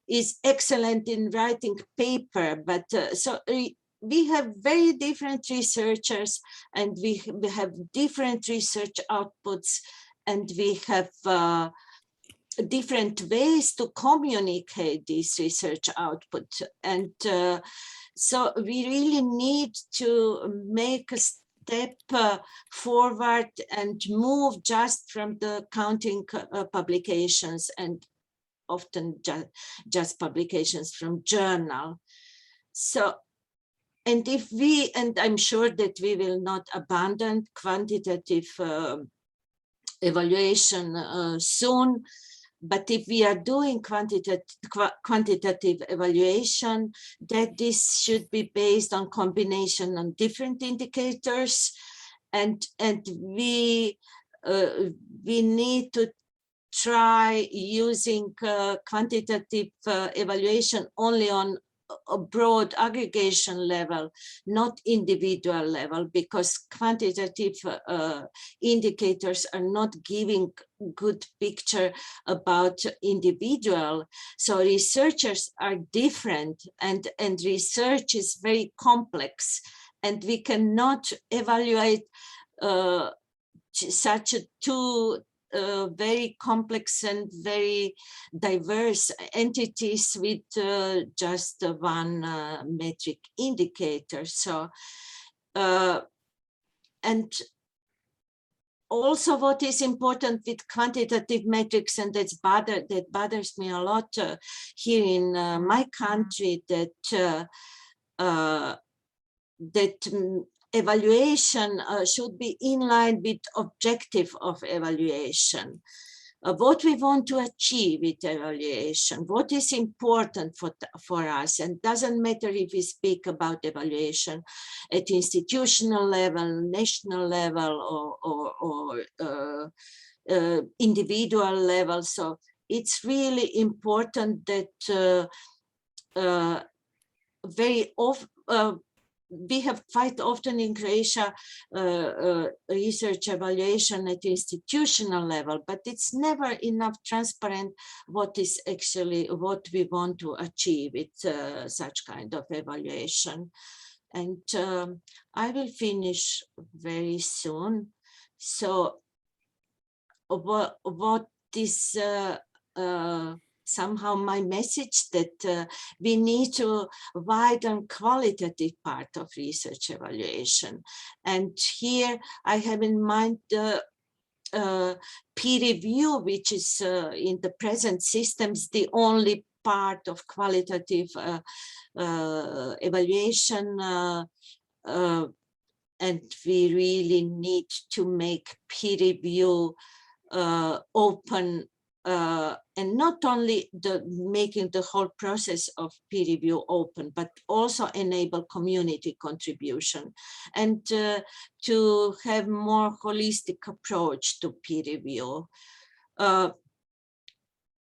is excellent in writing paper, but so we have very different researchers, and we have different research outputs, and we have different ways to communicate this research output. And so we really need to make a step forward and move just from the counting publications and often just publications from journal. So, and if we, and I'm sure that we will not abandon quantitative evaluation soon, but if we are doing quantitative evaluation, that this should be based on combination on different indicators, and we need to try using quantitative evaluation only on a broad aggregation level, not individual level, because quantitative indicators are not giving good picture about individual. So researchers are different, and research is very complex, and we cannot evaluate such two very complex and very diverse entities with just one metric indicator. So, and also what is important with quantitative metrics, and that bothers me a lot here in my country, that evaluation should be in line with objective of evaluation. What we want to achieve with evaluation, what is important for us, and doesn't matter if we speak about evaluation at institutional level, national level, or individual level. So it's really important that very often, we have quite often in Croatia research evaluation at institutional level, but it's never enough transparent what is actually what we want to achieve with such kind of evaluation. And I will finish very soon. So what is somehow my message, that we need to widen qualitative part of research evaluation. And here I have in mind the peer review, which is in the present systems the only part of qualitative evaluation, and we really need to make peer review open, and not only making the whole process of peer review open, but also enable community contribution, and to have more holistic approach to peer review.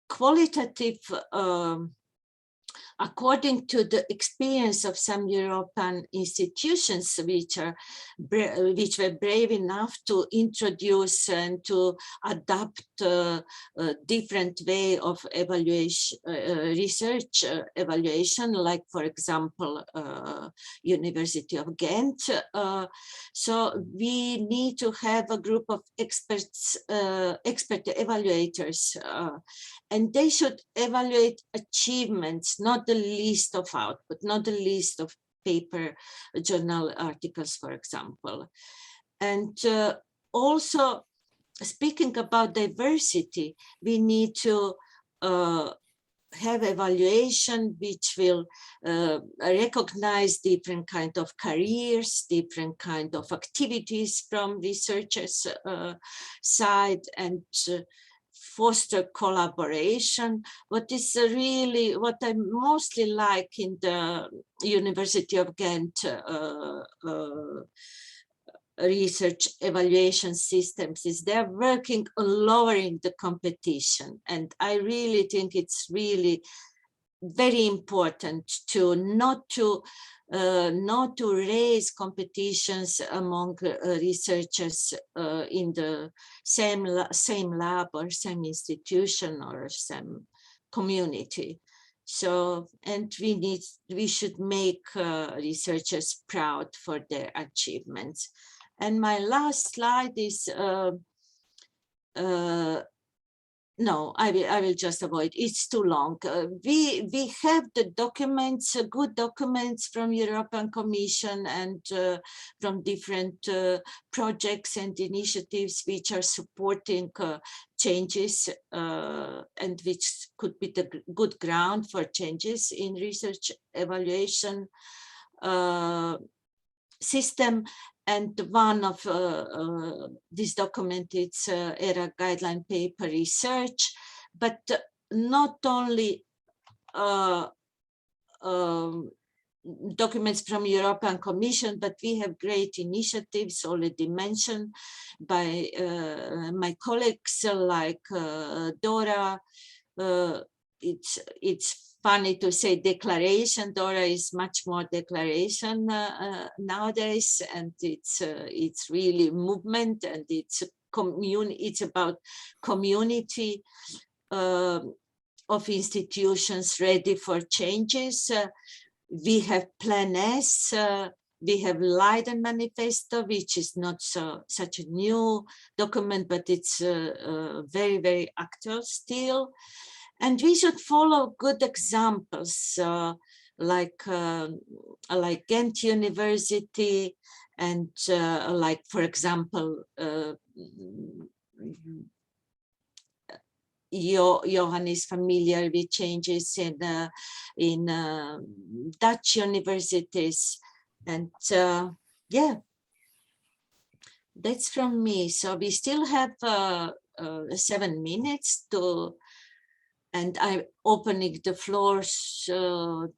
Qualitative according to the experience of some European institutions which were brave enough to introduce and to adapt a different way of evaluation, research evaluation, like for example, University of Ghent. So we need to have a group of experts, expert evaluators, and they should evaluate achievements, not the list of output, not the list of paper journal articles, for example. And also, speaking about diversity, we need to have evaluation which will recognize different kind of careers, different kind of activities from researchers' side, and foster collaboration. What is really what I mostly like in the University of Ghent research evaluation systems is they're working on lowering the competition, and I really think it's really very important to not to raise competitions among researchers in the same lab or same institution or same community. So, and we should make researchers proud for their achievements. And my last slide is no, I will just avoid. It's too long. We have the documents, good documents from European Commission and from different projects and initiatives which are supporting changes and which could be the good ground for changes in research evaluation system. And one of this document, it's ERA guideline paper research, but not only documents from European Commission, but we have great initiatives already mentioned by my colleagues like Dora. It's funny to say declaration. Dora is much more declaration nowadays, and it's really movement, and it's about community of institutions ready for changes. We have Plan S. We have Leiden Manifesto, which is not such a new document, but it's very, very actual still. And we should follow good examples like Ghent University, and like, for example, Johan is familiar with changes in Dutch universities, and yeah, that's from me. So we still have 7 minutes to. And I'm opening the floors to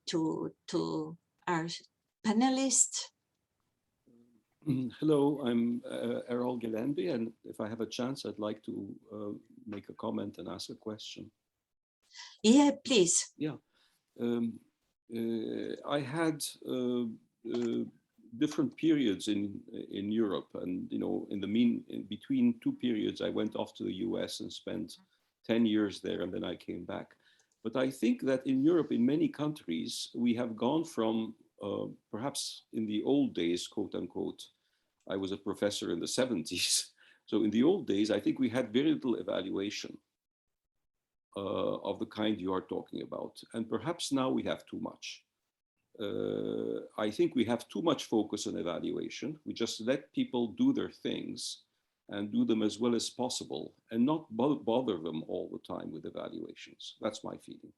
our panelists. Hello, I'm Errol Gilenby, and if I have a chance, I'd like to make a comment and ask a question. Yeah, please. Yeah, I had different periods in Europe, and in between 2 periods, I went off to the US and spent 10 years there, and then I came back. But I think that in Europe, in many countries, we have gone from perhaps in the old days, quote unquote, I was a professor in the 70s. So in the old days, I think we had very little evaluation of the kind you are talking about. And perhaps now we have too much. I think we have too much focus on evaluation. We just let people do their things and do them as well as possible, and not bother them all the time with evaluations. That's my feeling.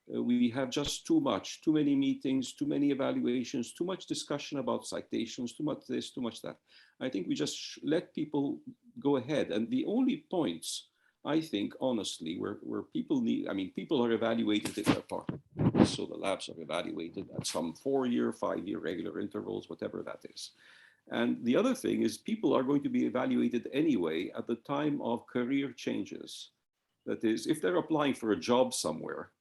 We have just too many meetings, too many evaluations, too much discussion about citations, too much this, too much that. I think we just let people go ahead. And the only points, I think, honestly, where people need, people are evaluated in their part. So the labs are evaluated at some 4-year, 5-year regular intervals, whatever that is. And the other thing is people are going to be evaluated anyway at the time of career changes. That is, if they're applying for a job somewhere,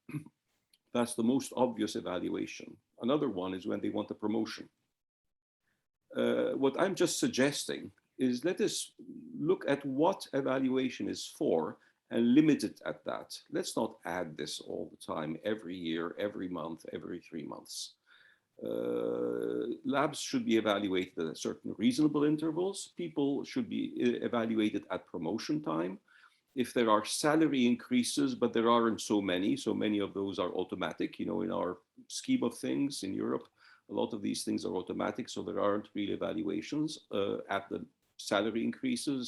That's the most obvious evaluation. Another one is when they want a promotion. What I'm just suggesting is let us look at what evaluation is for and limit it at that. Let's not add this all the time, every year, every month, every 3 months. Labs should be evaluated at certain reasonable intervals. People should be evaluated at promotion time. If there are salary increases, but there aren't so many of those are automatic. You know, in our scheme of things in Europe, a lot of these things are automatic, so there aren't real evaluations at the salary increases.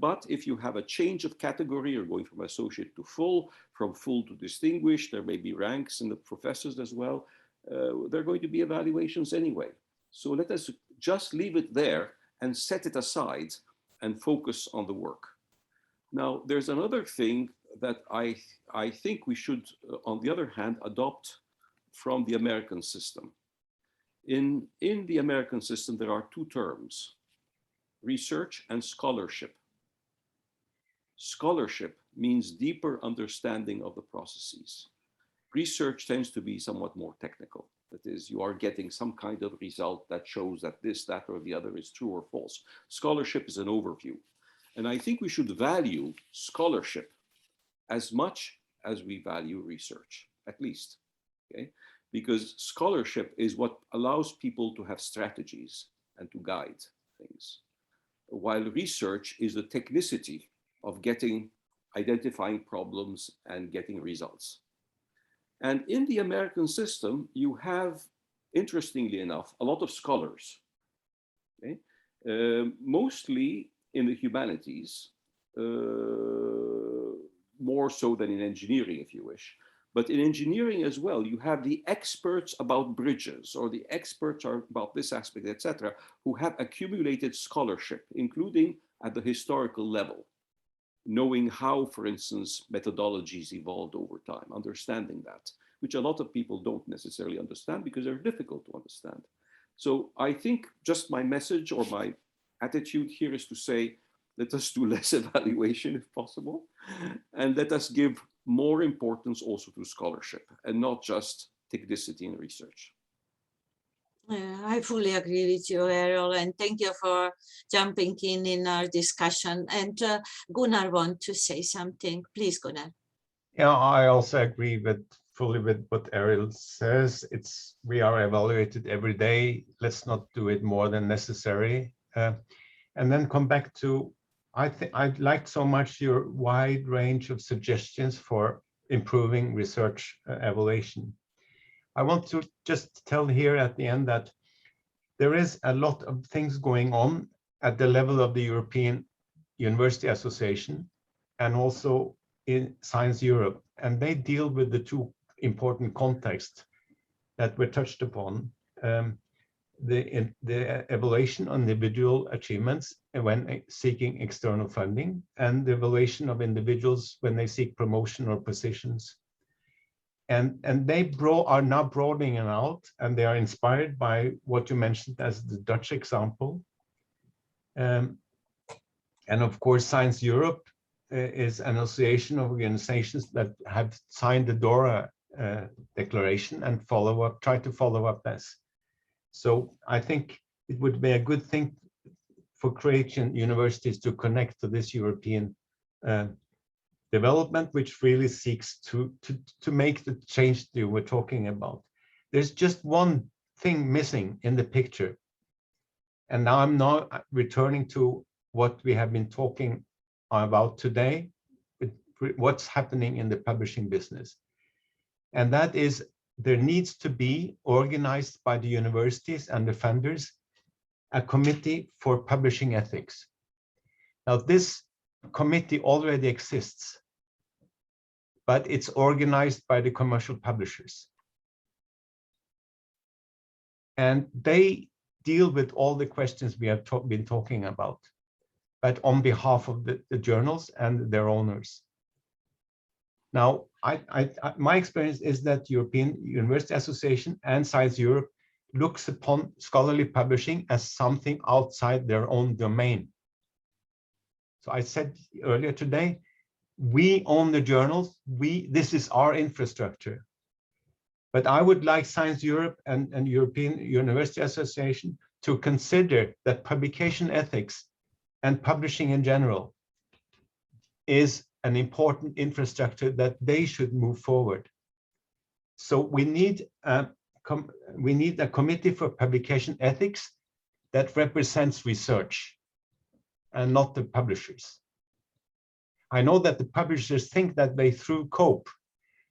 But if you have a change of category, you're going from associate to full, from full to distinguished, there may be ranks in the professors as well. There are going to be evaluations anyway. So let us just leave it there and set it aside and focus on the work. Now, there's another thing that I think we should, on the other hand, adopt from the American system. In the American system, there are 2 terms, research and scholarship. Scholarship means deeper understanding of the processes. Research tends to be somewhat more technical. That is, you are getting some kind of result that shows that this, that, or the other is true or false. Scholarship is an overview. And I think we should value scholarship as much as we value research, at least, okay? Because scholarship is what allows people to have strategies and to guide things, while research is the technicity of identifying problems and getting results. And in the American system, you have, interestingly enough, a lot of scholars, okay? Mostly in the humanities, more so than in engineering, if you wish. But in engineering as well, you have the experts about bridges, or the experts are about this aspect, etc., who have accumulated scholarship, including at the historical level, knowing how, for instance, methodologies evolved over time, understanding that, which a lot of people don't necessarily understand because they're difficult to understand. So I think just my message or my attitude here is to say, let us do less evaluation if possible, and let us give more importance also to scholarship and not just technicity in research. I fully agree with you, Errol, and thank you for jumping in our discussion. And Gunnar wants to say something. Please, Gunnar. Yeah, I also agree fully with what Errol says. We are evaluated every day. Let's not do it more than necessary. And then come back to, I liked so much your wide range of suggestions for improving research evaluation. I want to just tell here at the end that there is a lot of things going on at the level of the European University Association and also in Science Europe, and they deal with the 2 important contexts that were touched upon. The evaluation on individual achievements when seeking external funding, and the evaluation of individuals when they seek promotion or positions. And they are now broadening it out, and they are inspired by what you mentioned as the Dutch example. And of course, Science Europe is an association of organizations that have signed the DORA declaration and try to follow up this. So I think it would be a good thing for Croatian universities to connect to this European development, which really seeks to make the change that we're talking about. There's just one thing missing in the picture. And now I'm returning to what we have been talking about today, what's happening in the publishing business. And that is, there needs to be organized by the universities and the funders a committee for publishing ethics. Now, this committee already exists, but it's organized by the commercial publishers. And they deal with all the questions we have been talking about, but on behalf of the journals and their owners. Now, my experience is that European University Association and Science Europe looks upon scholarly publishing as something outside their own domain. So I said earlier today, we own the journals. This is our infrastructure. But I would like Science Europe and European University Association to consider that publication ethics and publishing in general is an important infrastructure that they should move forward. So we need a committee for publication ethics that represents research and not the publishers. I know that the publishers think that they, through COPE,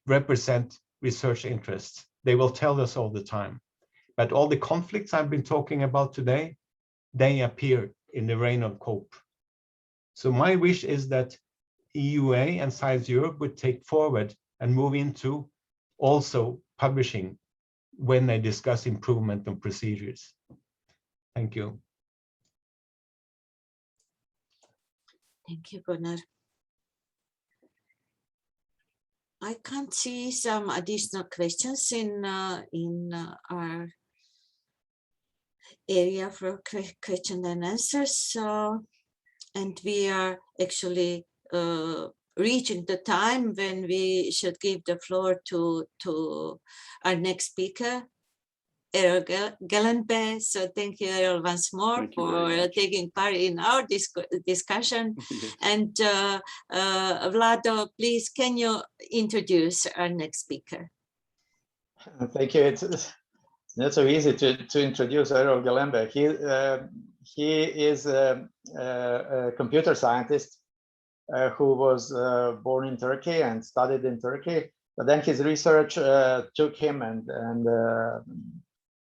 represent research interests. They will tell us all the time. But all the conflicts I've been talking about today, they appear in the reign of COPE. So my wish is that EUA and Science Europe would take forward and move into also publishing when they discuss improvement of procedures. Thank you. Thank you, Gunnar. I can't see some additional questions in our area for question and answers. So, and we are actually reaching the time when we should give the floor to our next speaker, Errol Gellenberg. So thank you, Errol, once more for taking part in our discussion. And Vlado, please, can you introduce our next speaker? Thank you. It's not so easy to introduce Errol Gellenberg. He is a computer scientist who was born in Turkey and studied in Turkey, but then his research took him and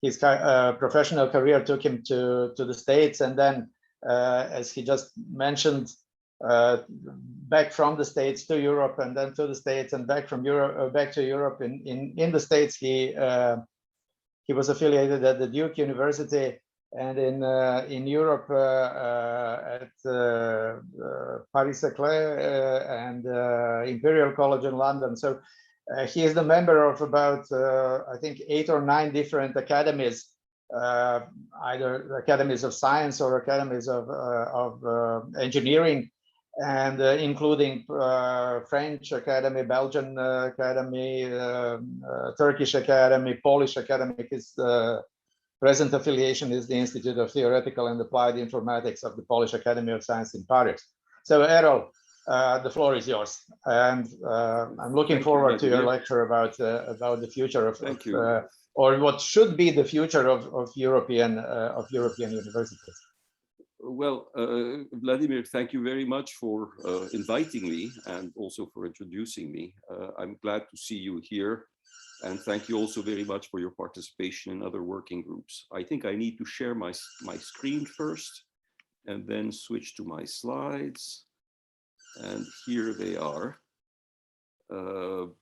his professional career took him to the States, and then as he just mentioned, back from the States to Europe, and then to the States, and back from Europe back to Europe. In the States, he was affiliated at the Duke University, and in Europe at Paris-Saclay and Imperial College in London. So he is the member of about I think 8 or 9 different academies, either academies of science or academies of engineering, and including French Academy, Belgian Academy, Turkish Academy, Polish Academy. His present affiliation is the Institute of Theoretical and Applied Informatics of the Polish Academy of Science in Paris. So Errol, the floor is yours, and I'm looking forward to your lecture about the future of or what should be the future of European universities. Well, Vladimir, thank you very much for inviting me and also for introducing me. I'm glad to see you here, and thank you also very much for your participation in other working groups. I think I need to share my screen first and then switch to my slides. And here they are. I'm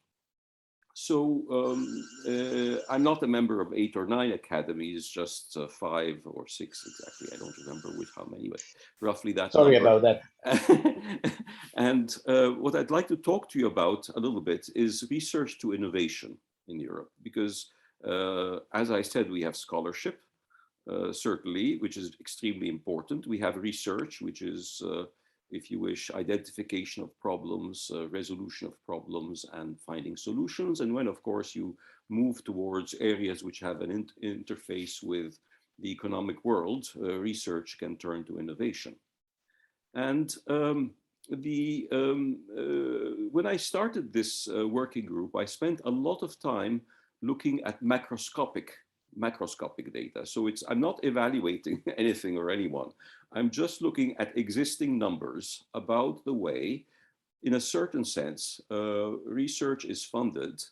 not a member of 8 or 9 academies, just 5 or 6 exactly. I don't remember how many, but roughly that. Sorry about that. And what I'd like to talk to you about a little bit is research to innovation in Europe, because as I said, we have scholarship, certainly, which is extremely important. We have research, which is, if you wish, identification of problems, resolution of problems, and finding solutions. And when, of course, you move towards areas which have an interface with the economic world, research can turn to innovation. And when I started this working group, I spent a lot of time looking at macroscopic data. So I'm not evaluating anything or anyone. I'm just looking at existing numbers about the way, in a certain sense, research is funded,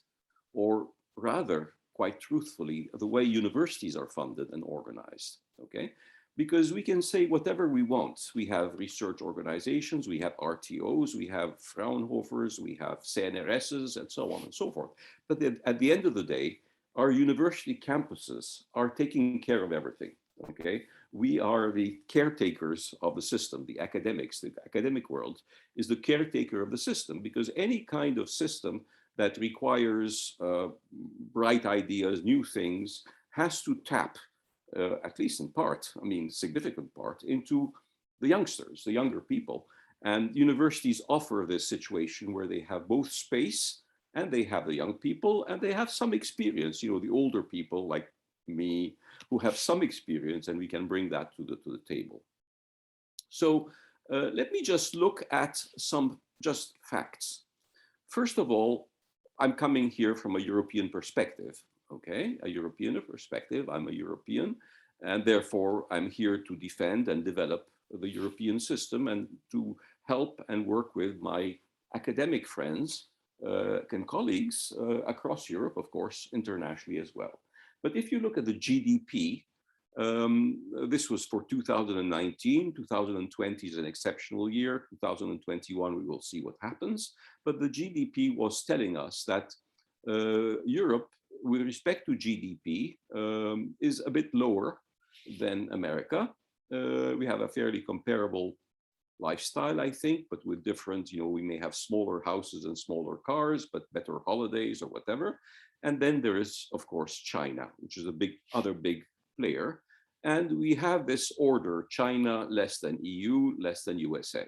or rather, quite truthfully, the way universities are funded and organized, okay? Because we can say whatever we want. We have research organizations, we have RTOs, we have Fraunhofers, we have CNRSs, and so on and so forth. But at the end of the day, our university campuses are taking care of everything, okay? We are the caretakers of the system. The academics, the academic world is the caretaker of the system, because any kind of system that requires bright ideas, new things, has to tap, at least in part, I mean, significant part, into the youngsters, the younger people. And universities offer this situation where they have both space and they have the young people, and they have some experience, you know, the older people like me who have some experience, and we can bring that to the table. So let me just look at some just facts. First of all, I'm coming here from a European perspective, okay? A European perspective, I'm a European, and therefore I'm here to defend and develop the European system and to help and work with my academic friends and colleagues across Europe, of course, internationally as well. But if you look at the GDP, this was for 2019, 2020 is an exceptional year, 2021 we will see what happens, but the GDP was telling us that Europe, with respect to GDP, is a bit lower than America. We have a fairly comparable lifestyle, I think, but with different, you know, we may have smaller houses and smaller cars, but better holidays or whatever. And then there is, of course, China, which is a other big player. And we have this order, China less than EU, less than USA,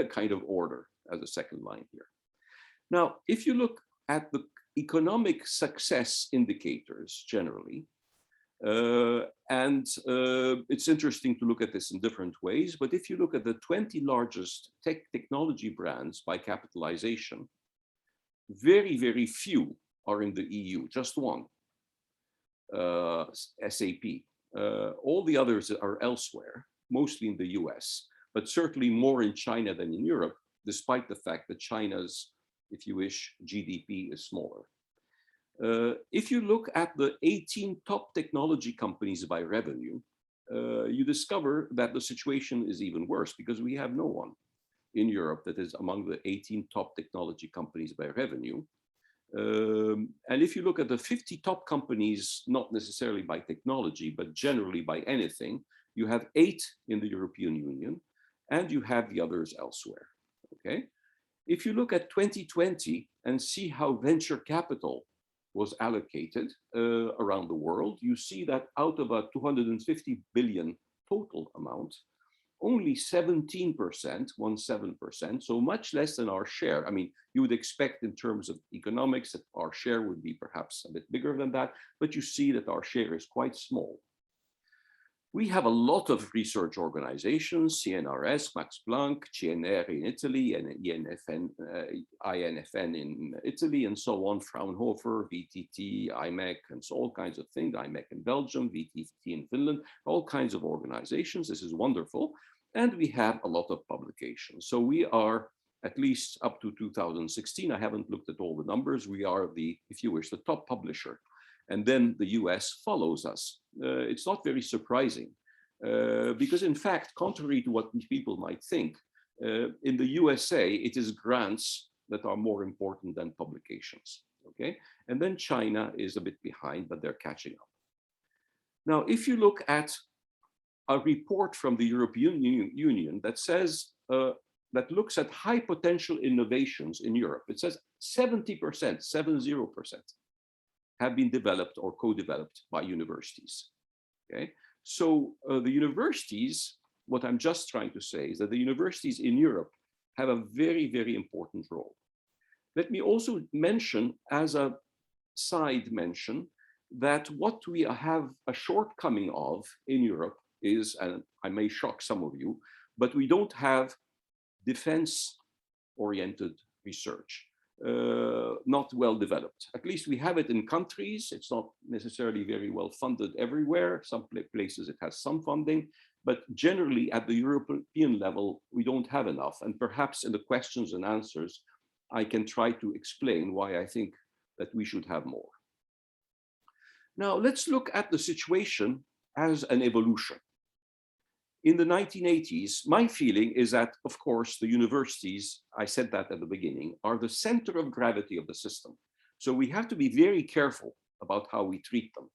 kind of order as a second line here. Now, if you look at the economic success indicators generally, it's interesting to look at this in different ways, but if you look at the 20 largest technology brands by capitalization, very, very few are in the EU, just one, SAP. All the others are elsewhere, mostly in the US, but certainly more in China than in Europe, despite the fact that China's, if you wish, GDP is smaller. If you look at the 18 top technology companies by revenue, you discover that the situation is even worse because we have no one in Europe that is among the 18 top technology companies by revenue. And if you look at the 50 top companies, not necessarily by technology, but generally by anything, you have 8 in the European Union, and you have the others elsewhere, okay? If you look at 2020 and see how venture capital was allocated around the world, you see that out of a 250 billion total amount, only 17%, 17%, so much less than our share. I mean, you would expect in terms of economics that our share would be perhaps a bit bigger than that, but you see that our share is quite small. We have a lot of research organizations, CNRS, Max Planck, CNR in Italy, and INFN in Italy, and so on, Fraunhofer, VTT, IMEC, and so all kinds of things, IMEC in Belgium, VTT in Finland, all kinds of organizations. This is wonderful. And we have a lot of publications. So we are, at least up to 2016, I haven't looked at all the numbers, we are the, if you wish, the top publisher. And then the US follows us. It's not very surprising because in fact, contrary to what people might think, in the USA, it is grants that are more important than publications, okay? And then China is a bit behind, but they're catching up. Now, if you look at a report from the European Union that says, that looks at high potential innovations in Europe, it says 70%, 70%. Have been developed or co-developed by universities, okay? So the universities, what I'm just trying to say is that the universities in Europe have a very, very important role. Let me also mention as a side mention that what we have a shortcoming of in Europe is, and I may shock some of you, but we don't have defense-oriented research. Not well developed. At least we have it in countries. It's not necessarily very well funded everywhere. Some places it has some funding, but generally at the European level, we don't have enough. And perhaps in the questions and answers, I can try to explain why I think that we should have more. Now let's look at the situation as an evolution. In the 1980s, my feeling is that, of course, the universities, I said that at the beginning, are the center of gravity of the system. So we have to be very careful about how we treat them,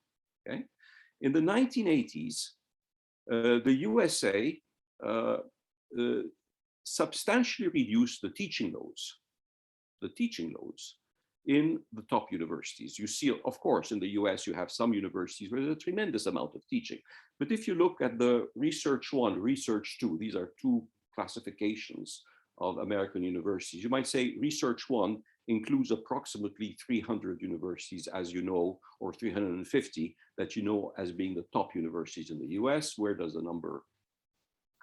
okay? In the 1980s, the USA substantially reduced the teaching loads in the top universities. You see, of course, in the US, you have some universities where there's a tremendous amount of teaching. But if you look at the Research 1, Research 2, these are two classifications of American universities. You might say Research 1 includes approximately 300 universities, as you know, or 350 that you know as being the top universities in the US. Where does the number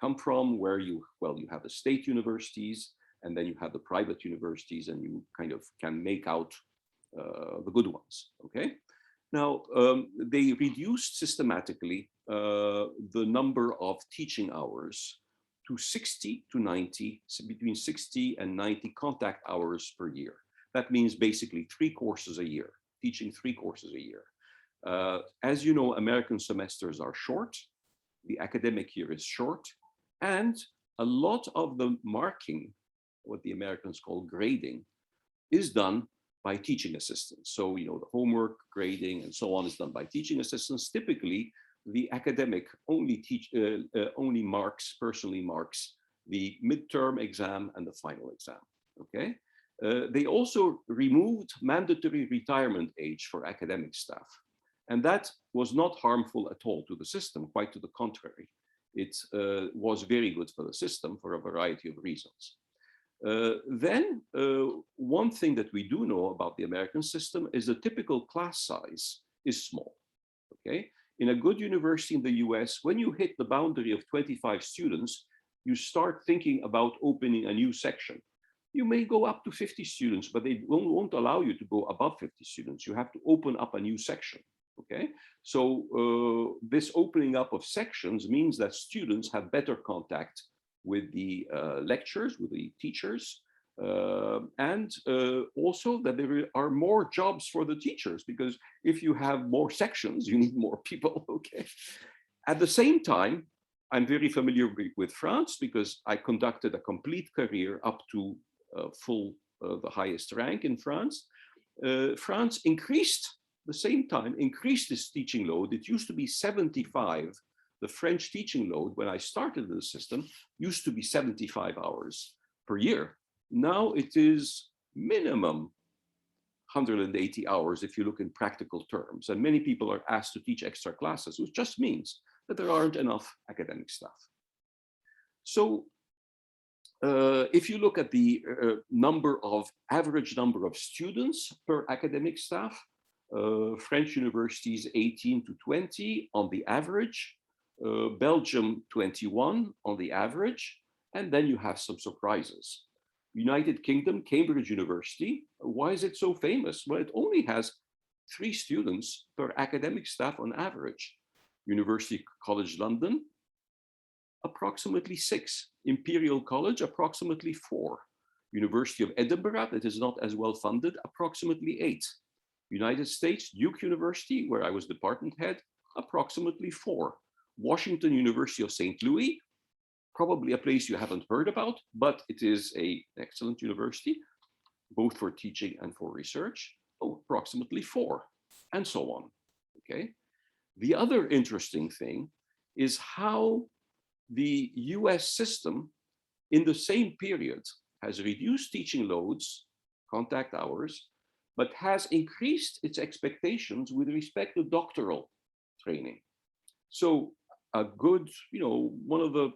come from? Where you have the state universities, and then you have the private universities, and you kind of can make out the good ones, okay? Now, they reduced systematically the number of teaching hours to 60 to 90, between 60 and 90 contact hours per year. That means basically 3 courses a year, teaching 3 courses a year. As you know, American semesters are short, the academic year is short, and a lot of the marking, what the Americans call grading, is done by teaching assistants. So, you know, the homework, grading, and so on is done by teaching assistants. Typically, the academic only personally marks the midterm exam and the final exam, okay? They also removed mandatory retirement age for academic staff. And that was not harmful at all to the system, quite to the contrary. It was very good for the system for a variety of reasons. Then one thing that we do know about the American system is the typical class size is small, okay? In a good university in the US, when you hit the boundary of 25 students, you start thinking about opening a new section. You may go up to 50 students, but they won't allow you to go above 50 students. You have to open up a new section, okay? So this opening up of sections means that students have better contact with the lecturers, with the teachers, and also that there are more jobs for the teachers, because if you have more sections, you need more people, okay? At the same time, I'm very familiar with France because I conducted a complete career up to the highest rank in France. France increased, the same time, increased its teaching load. It used to be 75. The French teaching load, when I started the system, used to be 75 hours per year. Now it is minimum 180 hours if you look in practical terms. And many people are asked to teach extra classes, which just means that there aren't enough academic staff. So if you look at the average number of students per academic staff, French universities 18 to 20 on the average, Belgium 21 on the average, and then you have some surprises. United Kingdom, Cambridge University, why is it so famous? Well, it only has 3 students per academic staff on average. University College London, approximately 6. Imperial College, approximately 4. University of Edinburgh, that is not as well funded, approximately 8. United States, Duke University, where I was department head, approximately 4. Washington University of St. Louis, probably a place you haven't heard about, but it is an excellent university, both for teaching and for research, approximately 4, and so on, okay? The other interesting thing is how the US system in the same period has reduced teaching loads, contact hours, but has increased its expectations with respect to doctoral training. So a good, one of the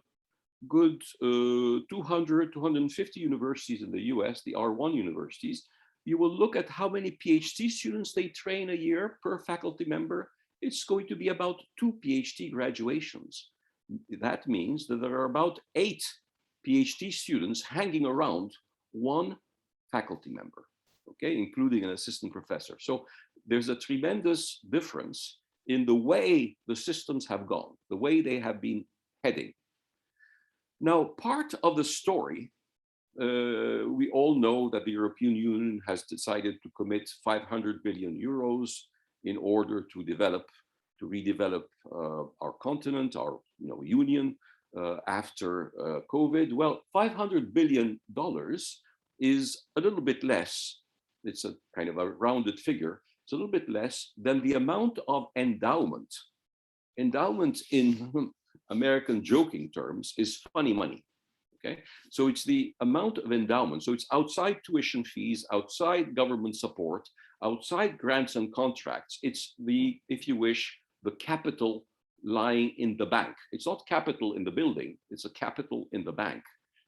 good 200, 250 universities in the US, the R1 universities, you will look at how many PhD students they train a year per faculty member. It's going to be about 2 PhD graduations. That means that there are about 8 PhD students hanging around 1 faculty member, okay, including an assistant professor. So there's a tremendous difference in the way the systems have gone, the way they have been heading. Now, part of the story, we all know that the European Union has decided to commit 500 billion euros in order to redevelop our continent, our union after COVID. Well, $500 billion is a little bit less. It's a kind of a rounded figure. It's a little bit less than the amount of endowment. Endowment in American joking terms is funny money, okay? So it's the amount of endowment. So it's outside tuition fees, outside government support, outside grants and contracts. It's the, if you wish, the capital lying in the bank. It's not capital in the building, it's a capital in the bank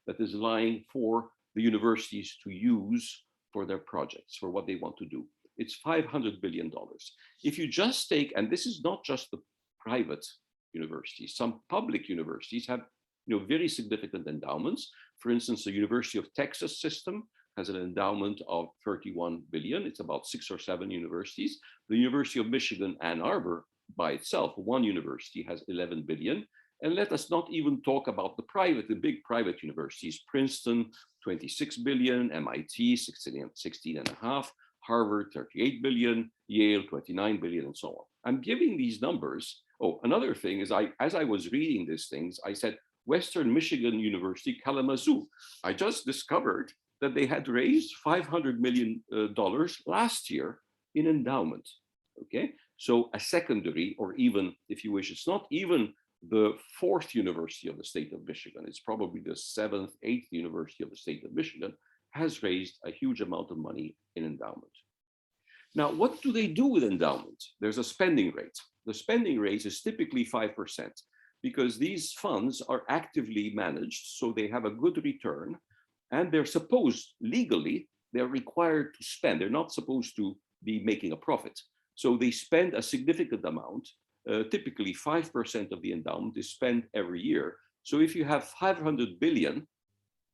that is lying for the universities to use for their projects, for what they want to do. It's $500 billion. If you just take, and this is not just the private universities, some public universities have very significant endowments. For instance, the University of Texas system has an endowment of 31 billion. It's about 6 or 7 universities. The University of Michigan, Ann Arbor, by itself, one university, has 11 billion. And let us not even talk about the big private universities. Princeton, 26 billion, MIT, 16.5, Harvard, 38 billion, Yale, 29 billion, and so on. I'm giving these numbers. Oh, another thing is, as I was reading these things, I said, Western Michigan University, Kalamazoo. I just discovered that they had raised $500 million last year in endowment, okay? So a secondary, or even, if you wish, it's not even the 4th university of the state of Michigan, it's probably the 7th, 8th university of the state of Michigan, has raised a huge amount of money in endowment. Now, what do they do with endowment? There's a spending rate. The spending rate is typically 5%, because these funds are actively managed, so they have a good return, and they're supposed, legally, they're required to spend. They're not supposed to be making a profit. So they spend a significant amount. Typically 5% of the endowment is spent every year. So if you have 500 billion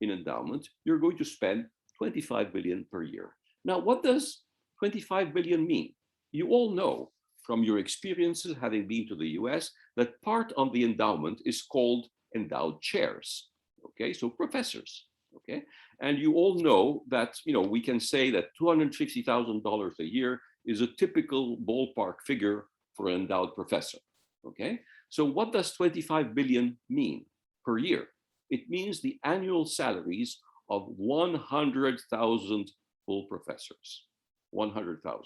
in endowment, you're going to spend 25 billion per year. Now, what does 25 billion mean? You all know from your experiences having been to the US that part of the endowment is called endowed chairs, okay? So professors, okay? And you all know that, we can say that $250,000 a year is a typical ballpark figure for an endowed professor, okay? So what does 25 billion mean per year? It means the annual salaries of 100,000 full professors, 100,000,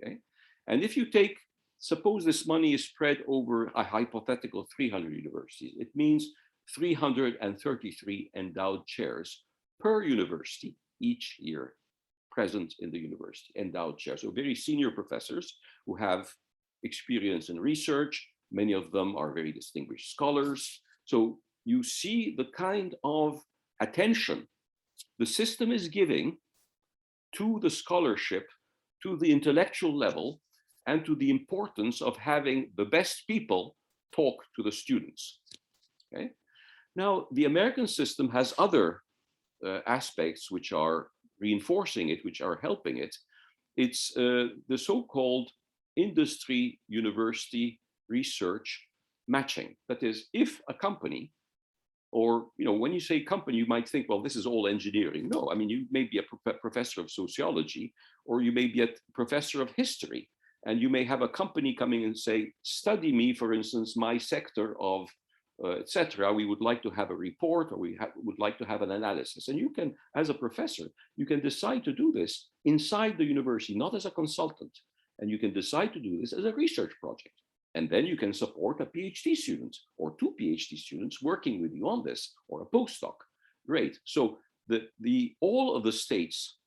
okay? And if you take, suppose this money is spread over a hypothetical 300 universities, it means 333 endowed chairs per university each year present in the university, endowed chairs. So very senior professors who have experience in research. Many of them are very distinguished scholars. So you see the kind of attention the system is giving to the scholarship, to the intellectual level, and to the importance of having the best people talk to the students, okay? Now, the American system has other aspects which are reinforcing it, which are helping it. It's the so-called industry university research matching. That is, if a company, or when you say company, you might think, well, this is all engineering. No, I mean, you may be a professor of sociology, or you may be a professor of history, and you may have a company coming and say, study me, for instance, my sector of etc. We would like to have a report, or we would like to have an analysis. And you can, as a professor, you can decide to do this inside the university, not as a consultant. And you can decide to do this as a research project. And then you can support a PhD student or 2 PhD students working with you on this, or a postdoc. Great. So all of the states,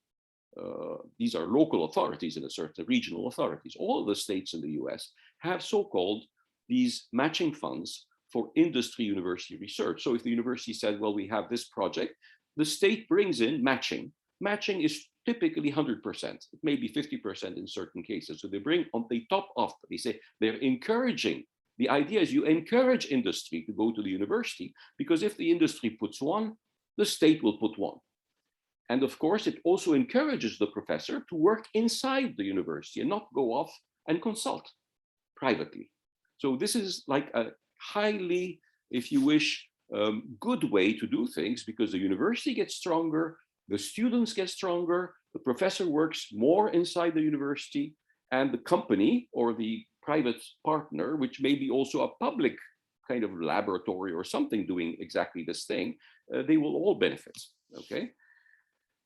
these are local authorities in a certain regional authorities, all of the states in the US have so-called these matching funds for industry university research. So if the university said, well, we have this project, the state brings in matching. Matching is typically 100%. It may be 50% in certain cases. So they bring on the top of, they say they're encouraging. The idea is you encourage industry to go to the university, because if the industry puts one, the state will put one. And of course, it also encourages the professor to work inside the university and not go off and consult privately. So this is like a highly, if you wish, good way to do things, because the university gets stronger, the students get stronger, the professor works more inside the university, and the company or the private partner, which may be also a public kind of laboratory or something doing exactly this thing, they will all benefit, okay?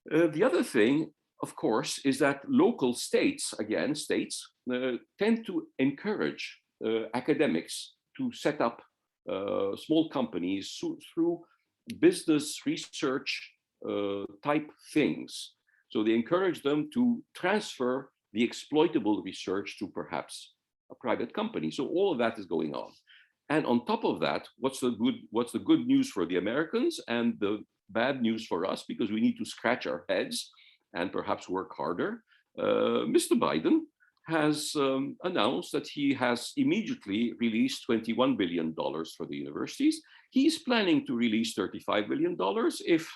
The other thing, of course, is that local states, again, states, tend to encourage academics to set up small companies through business research type things. So they encourage them to transfer the exploitable research to perhaps a private company. So all of that is going on. And on top of that, what's the good news for the Americans and the bad news for us, because we need to scratch our heads, and perhaps work harder, Mr. Biden has announced that he has immediately released $21 billion for the universities. He's planning to release $35 billion if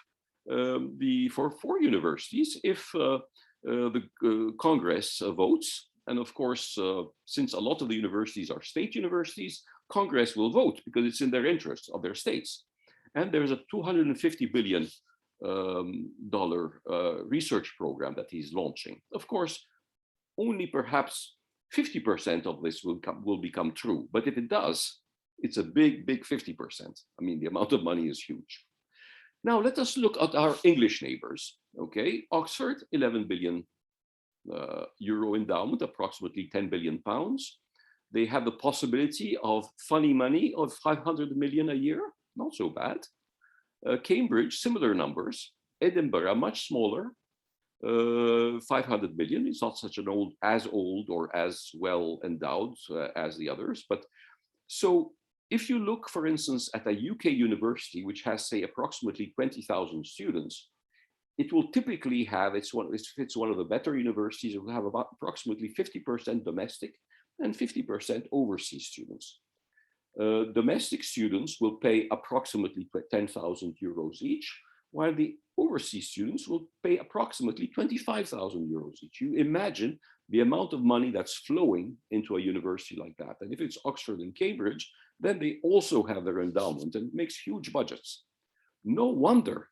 for 4 universities if the Congress votes. And of course, since a lot of the universities are state universities, Congress will vote because it's in their interest of their states. And there's a $250 billion research program that he's launching. Of course, only perhaps 50% of this will become true. But if it does, it's a big, big 50%. I mean, the amount of money is huge. Now, let us look at our English neighbors. Okay, Oxford, 11 billion euro endowment, approximately 10 billion pounds. They have the possibility of funny money of 500 million a year, not so bad. Cambridge, similar numbers. Edinburgh, much smaller, 500 million. It's not such an as old or as well endowed as the others. But so if you look, for instance, at a UK university, which has, say, approximately 20,000 students, it will typically have, if it's one of the better universities, it will have about approximately 50% domestic and 50% overseas students. Domestic students will pay approximately 10,000 euros each, while the overseas students will pay approximately 25,000 euros each. You imagine the amount of money that's flowing into a university like that. And if it's Oxford and Cambridge, then they also have their endowment and it makes huge budgets. No wonder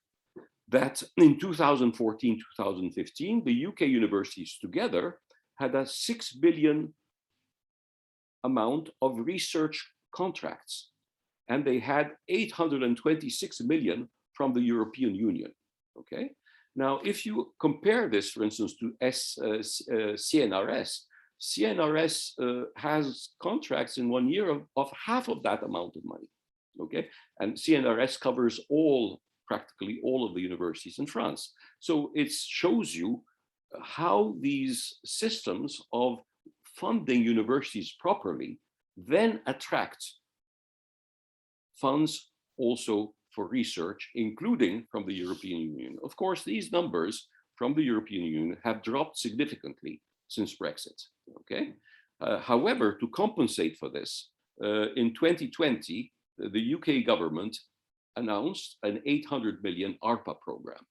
that in 2014, 2015, the UK universities together had a 6 billion amount of research contracts, and they had 826 million from the European Union. Okay, now if you compare this, for instance, to CNRS, CNRS has contracts in 1 year of half of that amount of money. Okay, and CNRS covers practically all of the universities in France. So it shows you how these systems of funding universities properly then attract funds also for research, including from the European Union. Of course, these numbers from the European Union have dropped significantly since Brexit. Okay. However, to compensate for this, in 2020, the UK government announced an 800 million ARPA program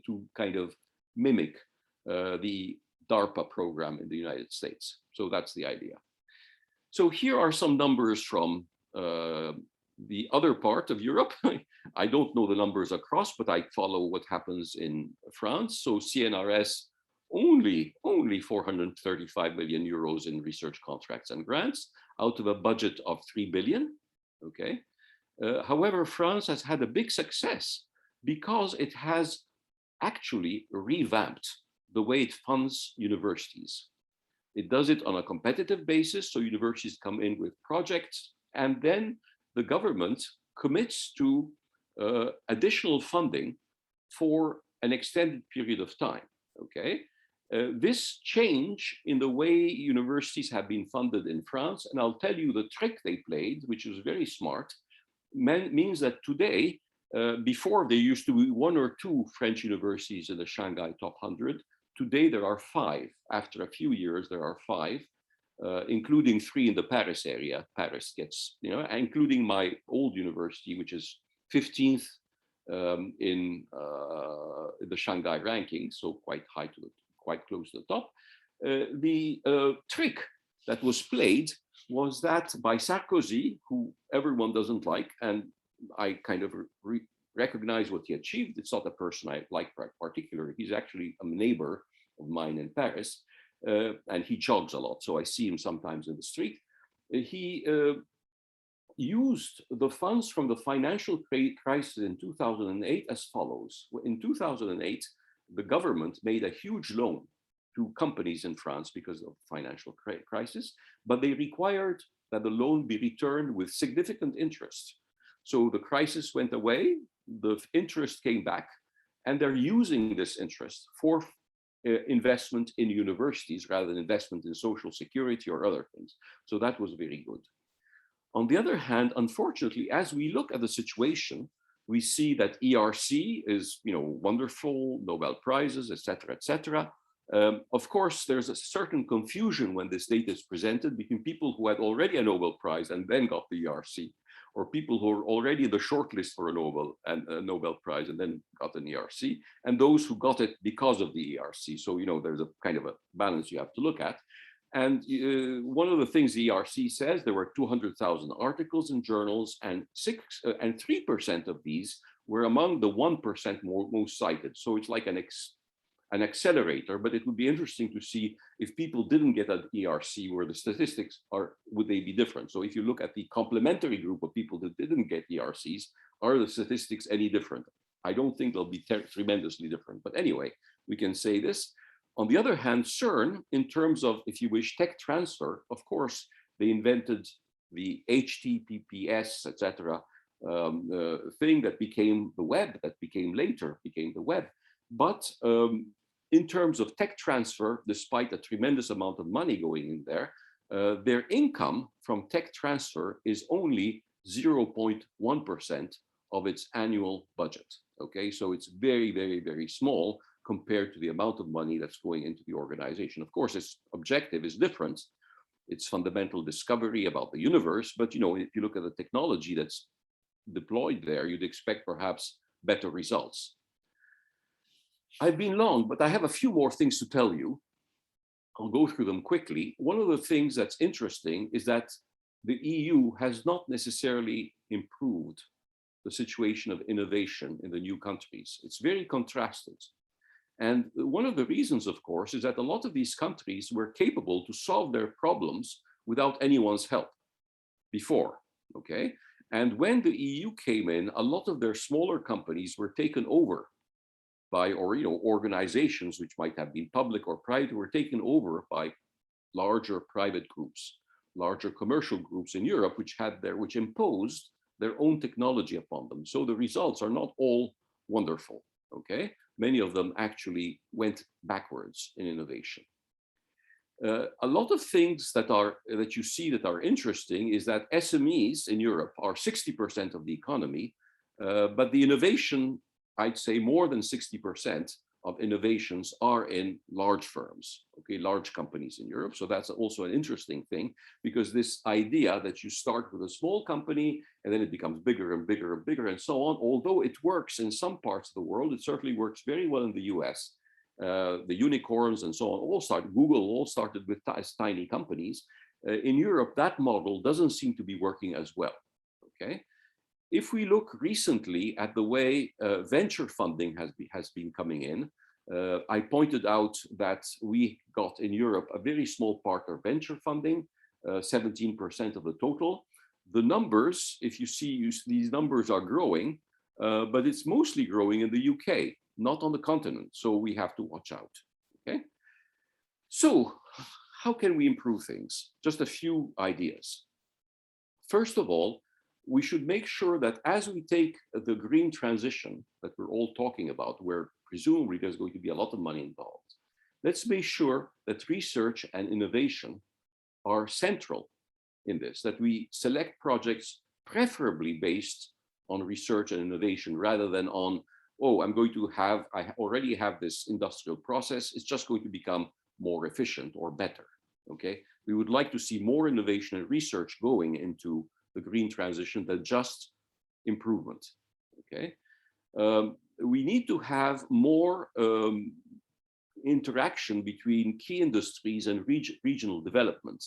to kind of mimic the DARPA program in the United States. So that's the idea. So here are some numbers from the other part of Europe. I don't know the numbers across, but I follow what happens in France. So CNRS only 435 million euros in research contracts and grants out of a budget of 3 billion. Okay. However, France has had a big success because it has actually revamped the way it funds universities. It does it on a competitive basis, so universities come in with projects, and then the government commits to additional funding for an extended period of time. Okay, this change in the way universities have been funded in France, and I'll tell you the trick they played, which was very smart, means that today, before there used to be 1 or 2 French universities in the Shanghai top 100. Today there are 5. After a few years, there are 5, including 3 in the Paris area. Paris gets, including my old university, which is 15th in the Shanghai ranking, so quite high quite close to the top. The trick that was played was that by Sarkozy, who everyone doesn't like, and I kind of recognize what he achieved. It's not a person I like particularly. He's actually a neighbor of mine in Paris, and he jogs a lot, so I see him sometimes in the street. He used the funds from the financial crisis in 2008 as follows. In 2008, the government made a huge loan to companies in France because of financial crisis, but they required that the loan be returned with significant interest. So the crisis went away, the interest came back, and they're using this interest for investment in universities rather than investment in social security or other things. So that was very good. On the other hand, unfortunately, as we look at the situation, We see that ERC is, wonderful, Nobel Prizes, etc., etc. Of course, there's a certain confusion when this data is presented between people who had already a Nobel Prize and then got the ERC, or people who are already the shortlist for a Nobel Prize and then got an ERC, and those who got it because of the ERC. So, there's a kind of a balance you have to look at. And one of the things the ERC says, there were 200,000 articles in journals, and 3% of these were among the 1% most cited. So it's like an accelerator, but it would be interesting to see if people didn't get an ERC, where the statistics would they be different? So if you look at the complementary group of people that didn't get ERCs, are the statistics any different? I don't think they'll be tremendously different, but anyway, we can say this. On the other hand, CERN, in terms of, if you wish, tech transfer, of course, they invented the HTTPS, etc., thing that became the web, that later became the web. But in terms of tech transfer, despite a tremendous amount of money going in there, their income from tech transfer is only 0.1% of its annual budget. Okay, so it's very, very, very small compared to the amount of money that's going into the organization. Of course, its objective is different. It's fundamental discovery about the universe, but if you look at the technology that's deployed there, you'd expect perhaps better results. I've been long, but I have a few more things to tell you. I'll go through them quickly. One of the things that's interesting is that the EU has not necessarily improved the situation of innovation in the new countries. It's very contrasted. And one of the reasons, of course, is that a lot of these countries were capable to solve their problems without anyone's help before, okay? And when the EU came in, a lot of their smaller companies were taken over by, organizations which might have been public or private, were taken over by larger private groups, larger commercial groups in Europe, which imposed their own technology upon them. So the results are not all wonderful, okay? Many of them actually went backwards in innovation. A lot of things that you see that are interesting is that SMEs in Europe are 60% of the economy, but the innovation, I'd say more than 60% of innovations are in large firms, okay, large companies in Europe. So that's also an interesting thing, because this idea that you start with a small company and then it becomes bigger and bigger and bigger and so on, although it works in some parts of the world, it certainly works very well in the US. The unicorns and so on Google all started with tiny companies. In Europe, that model doesn't seem to be working as well, okay? If we look recently at the way venture funding has been coming in, I pointed out that we got in Europe a very small part of venture funding, 17% of the total. The numbers, if you see, these numbers are growing, but it's mostly growing in the UK, not on the continent. So we have to watch out, okay? So how can we improve things? Just a few ideas. First of all, we should make sure that as we take the green transition that we're all talking about, where presumably there's going to be a lot of money involved, let's make sure that research and innovation are central in this, that we select projects preferably based on research and innovation rather than on, oh, I already have this industrial process, it's just going to become more efficient or better, okay? We would like to see more innovation and research going into the green transition than just improvement, okay? We need to have more interaction between key industries and regional development,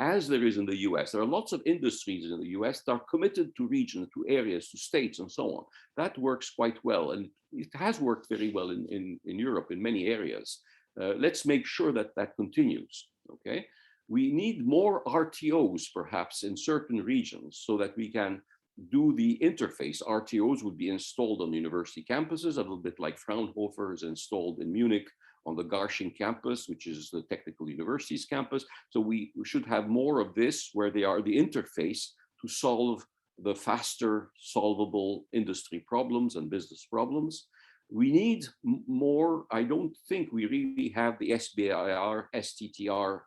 as there is in the US. There are lots of industries in the US that are committed to regions, to areas, to states, and so on. That works quite well, and it has worked very well in Europe in many areas. Let's make sure that that continues, okay? We need more RTOs, perhaps, in certain regions so that we can do the interface. RTOs would be installed on university campuses, a little bit like Fraunhofer is installed in Munich on the Garching campus, which is the Technical Universities campus. So we should have more of this, where they are the interface to solve the faster solvable industry problems and business problems. We need more. I don't think we really have the SBIR, STTR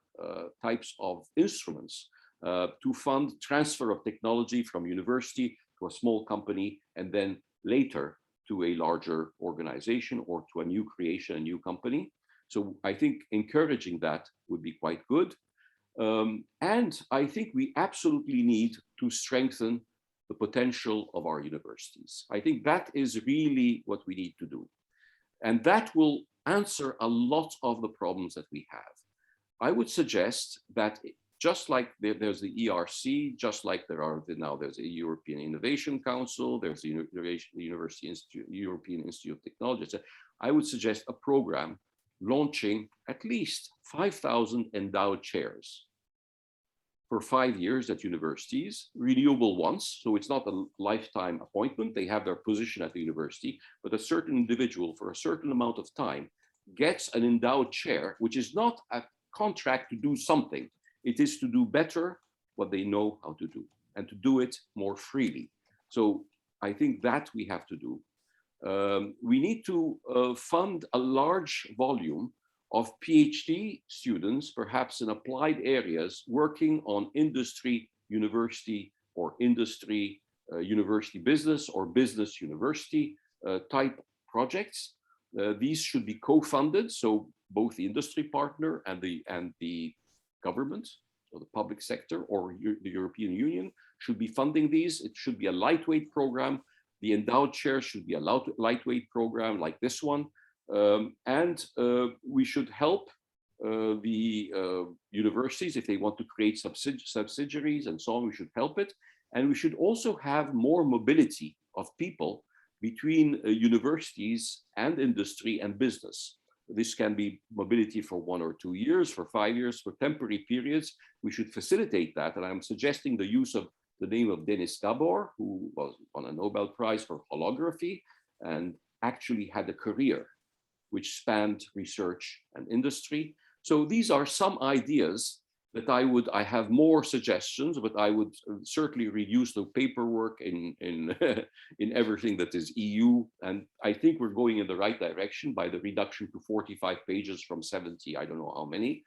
types of instruments to fund transfer of technology from university to a small company and then later to a larger organization or to a new creation, a new company. So I think encouraging that would be quite good. And I think we absolutely need to strengthen the potential of our universities. I think that is really what we need to do. And that will answer a lot of the problems that we have. I would suggest that just like there's the ERC, just like there's a European Innovation Council, there's the University Institute, European Institute of Technology, I would suggest a program launching at least 5,000 endowed chairs for 5 years at universities, renewable once, so it's not a lifetime appointment. They have their position at the university, but a certain individual for a certain amount of time gets an endowed chair, which is not a contract to do something. It is to do better what they know how to do and to do it more freely. So I think that we have to do. We need to fund a large volume of PhD students, perhaps in applied areas, working on industry, university, or industry, university business, or business university type projects. These should be co-funded, so both the industry partner and the government, or the public sector, or the European Union should be funding these. It should be a lightweight program. The endowed chair should be a lightweight program like this one. And we should help the universities if they want to create subsidiaries and so on. We should help it. And we should also have more mobility of people between universities and industry and business. This can be mobility for 1 or 2 years, for 5 years, for temporary periods. We should facilitate that. And I'm suggesting the use of the name of Denis Gabor, who was on a Nobel Prize for holography and actually had a career which spanned research and industry. So these are some ideas that I have more suggestions, but I would certainly reduce the paperwork in everything that is EU. And I think we're going in the right direction by the reduction to 45 pages from 70, I don't know how many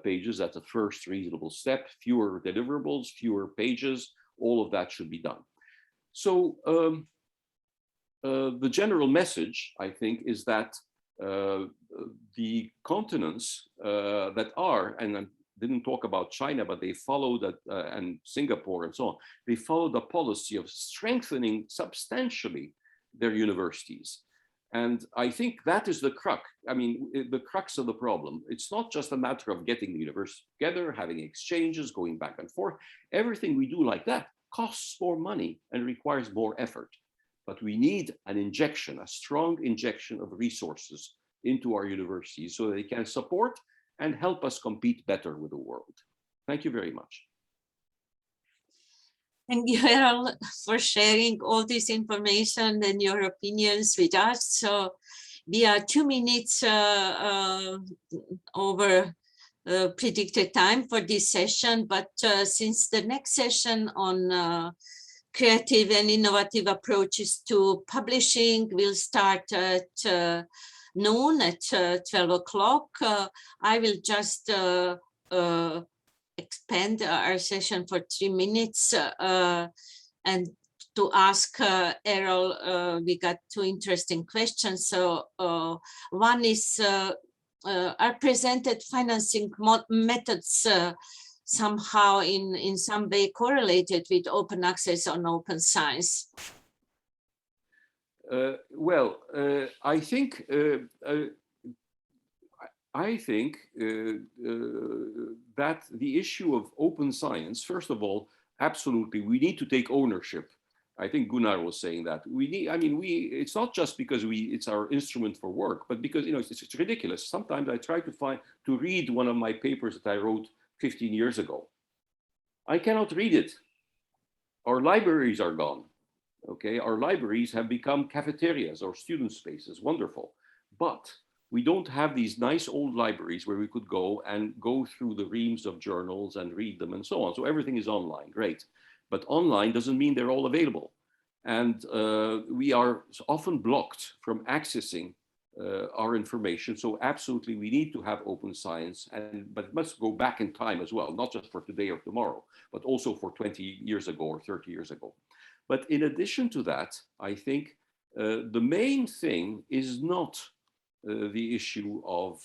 pages. That's a first reasonable step. Fewer deliverables, fewer pages, all of that should be done. So the general message, I think, is that the continents that are, and I didn't talk about China, but they followed that, and Singapore and so on, they followed a policy of strengthening substantially their universities. And I think that is the crux. I mean, the crux of the problem. It's not just a matter of getting the university together, having exchanges, going back and forth. Everything we do like that costs more money and requires more effort. But we need an injection, a strong injection of resources into our universities so they can support and help us compete better with the world. Thank you very much. Thank you, Errol, for sharing all this information and your opinions with us. So we are 2 minutes over predicted time for this session, but since the next session on creative and innovative approaches to publishing will start at noon, at 12 o'clock, I will just expand our session for 3 minutes and to ask Errol, we got 2 interesting questions. So one is, are presented financing methods somehow in some way correlated with open access on open science? I think that the issue of open science, first of all, absolutely, we need to take ownership. I think Gunnar was saying that we need. I mean, it's not just because it's our instrument for work, but because it's ridiculous. Sometimes I try to read one of my papers that I wrote 15 years ago. I cannot read it. Our libraries are gone. Okay, our libraries have become cafeterias or student spaces. Wonderful, but we don't have these nice old libraries where we could go and go through the reams of journals and read them and so on. So everything is online, great. But online doesn't mean they're all available. And we are often blocked from accessing our information. So absolutely, we need to have open science, but it must go back in time as well, not just for today or tomorrow, but also for 20 years ago or 30 years ago. But in addition to that, I think The main thing is not the issue of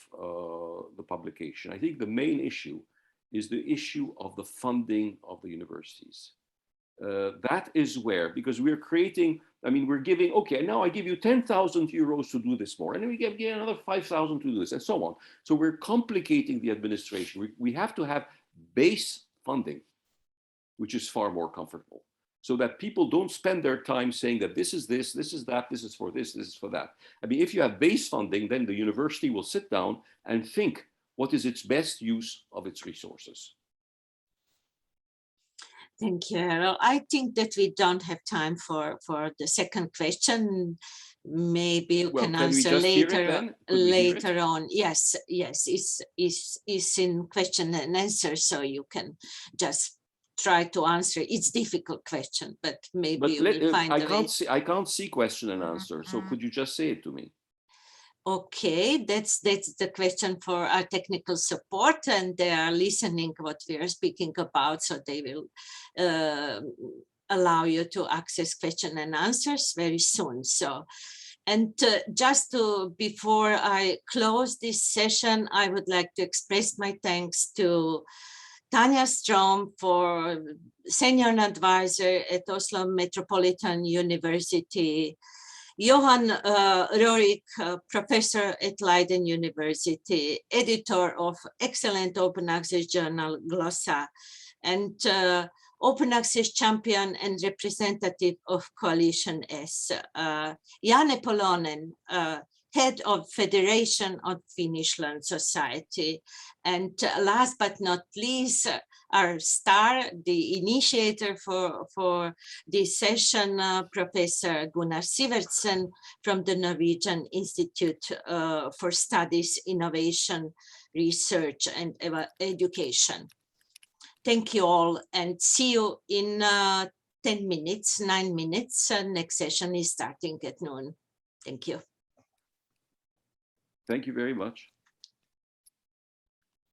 the publication. I think the main issue is the issue of the funding of the universities. That is where, because we're creating, I mean, we're giving, okay, now I give you 10,000 euros to do this more, and then we give another 5,000 to do this, and so on. So we're complicating the administration. We have to have base funding, which is far more comfortable, so that people don't spend their time saying that this is this, this is that, this is for this is for that. I mean, if you have base funding, then the university will sit down and think what is its best use of its resources. Thank you, Errol. I think that we don't have time for the second question. Maybe you can answer later on. Yes, it's in question and answer, so you can just try to answer. It's a difficult question, but maybe you will find a way. I can't see question and answer, so could you just say it to me? Okay, that's the question for our technical support, and they are listening what we are speaking about, so they will allow you to access question and answers very soon. So, and just before I close this session, I would like to express my thanks to Tanja Strøm, for senior advisor at Oslo Metropolitan University, Johan Rooryck, professor at Leiden University, editor of excellent open access journal Glossa, and open access champion and representative of Coalition S, Janne Pölönen, head of Federation of Finnish Learned Society. And last but not least, our star, the initiator for this session, Professor Gunnar Sivertsen from the Norwegian Institute for Studies, Innovation, Research and Education. Thank you all, and see you in 10 minutes, 9 minutes. Next session is starting at noon. Thank you. Thank you very much.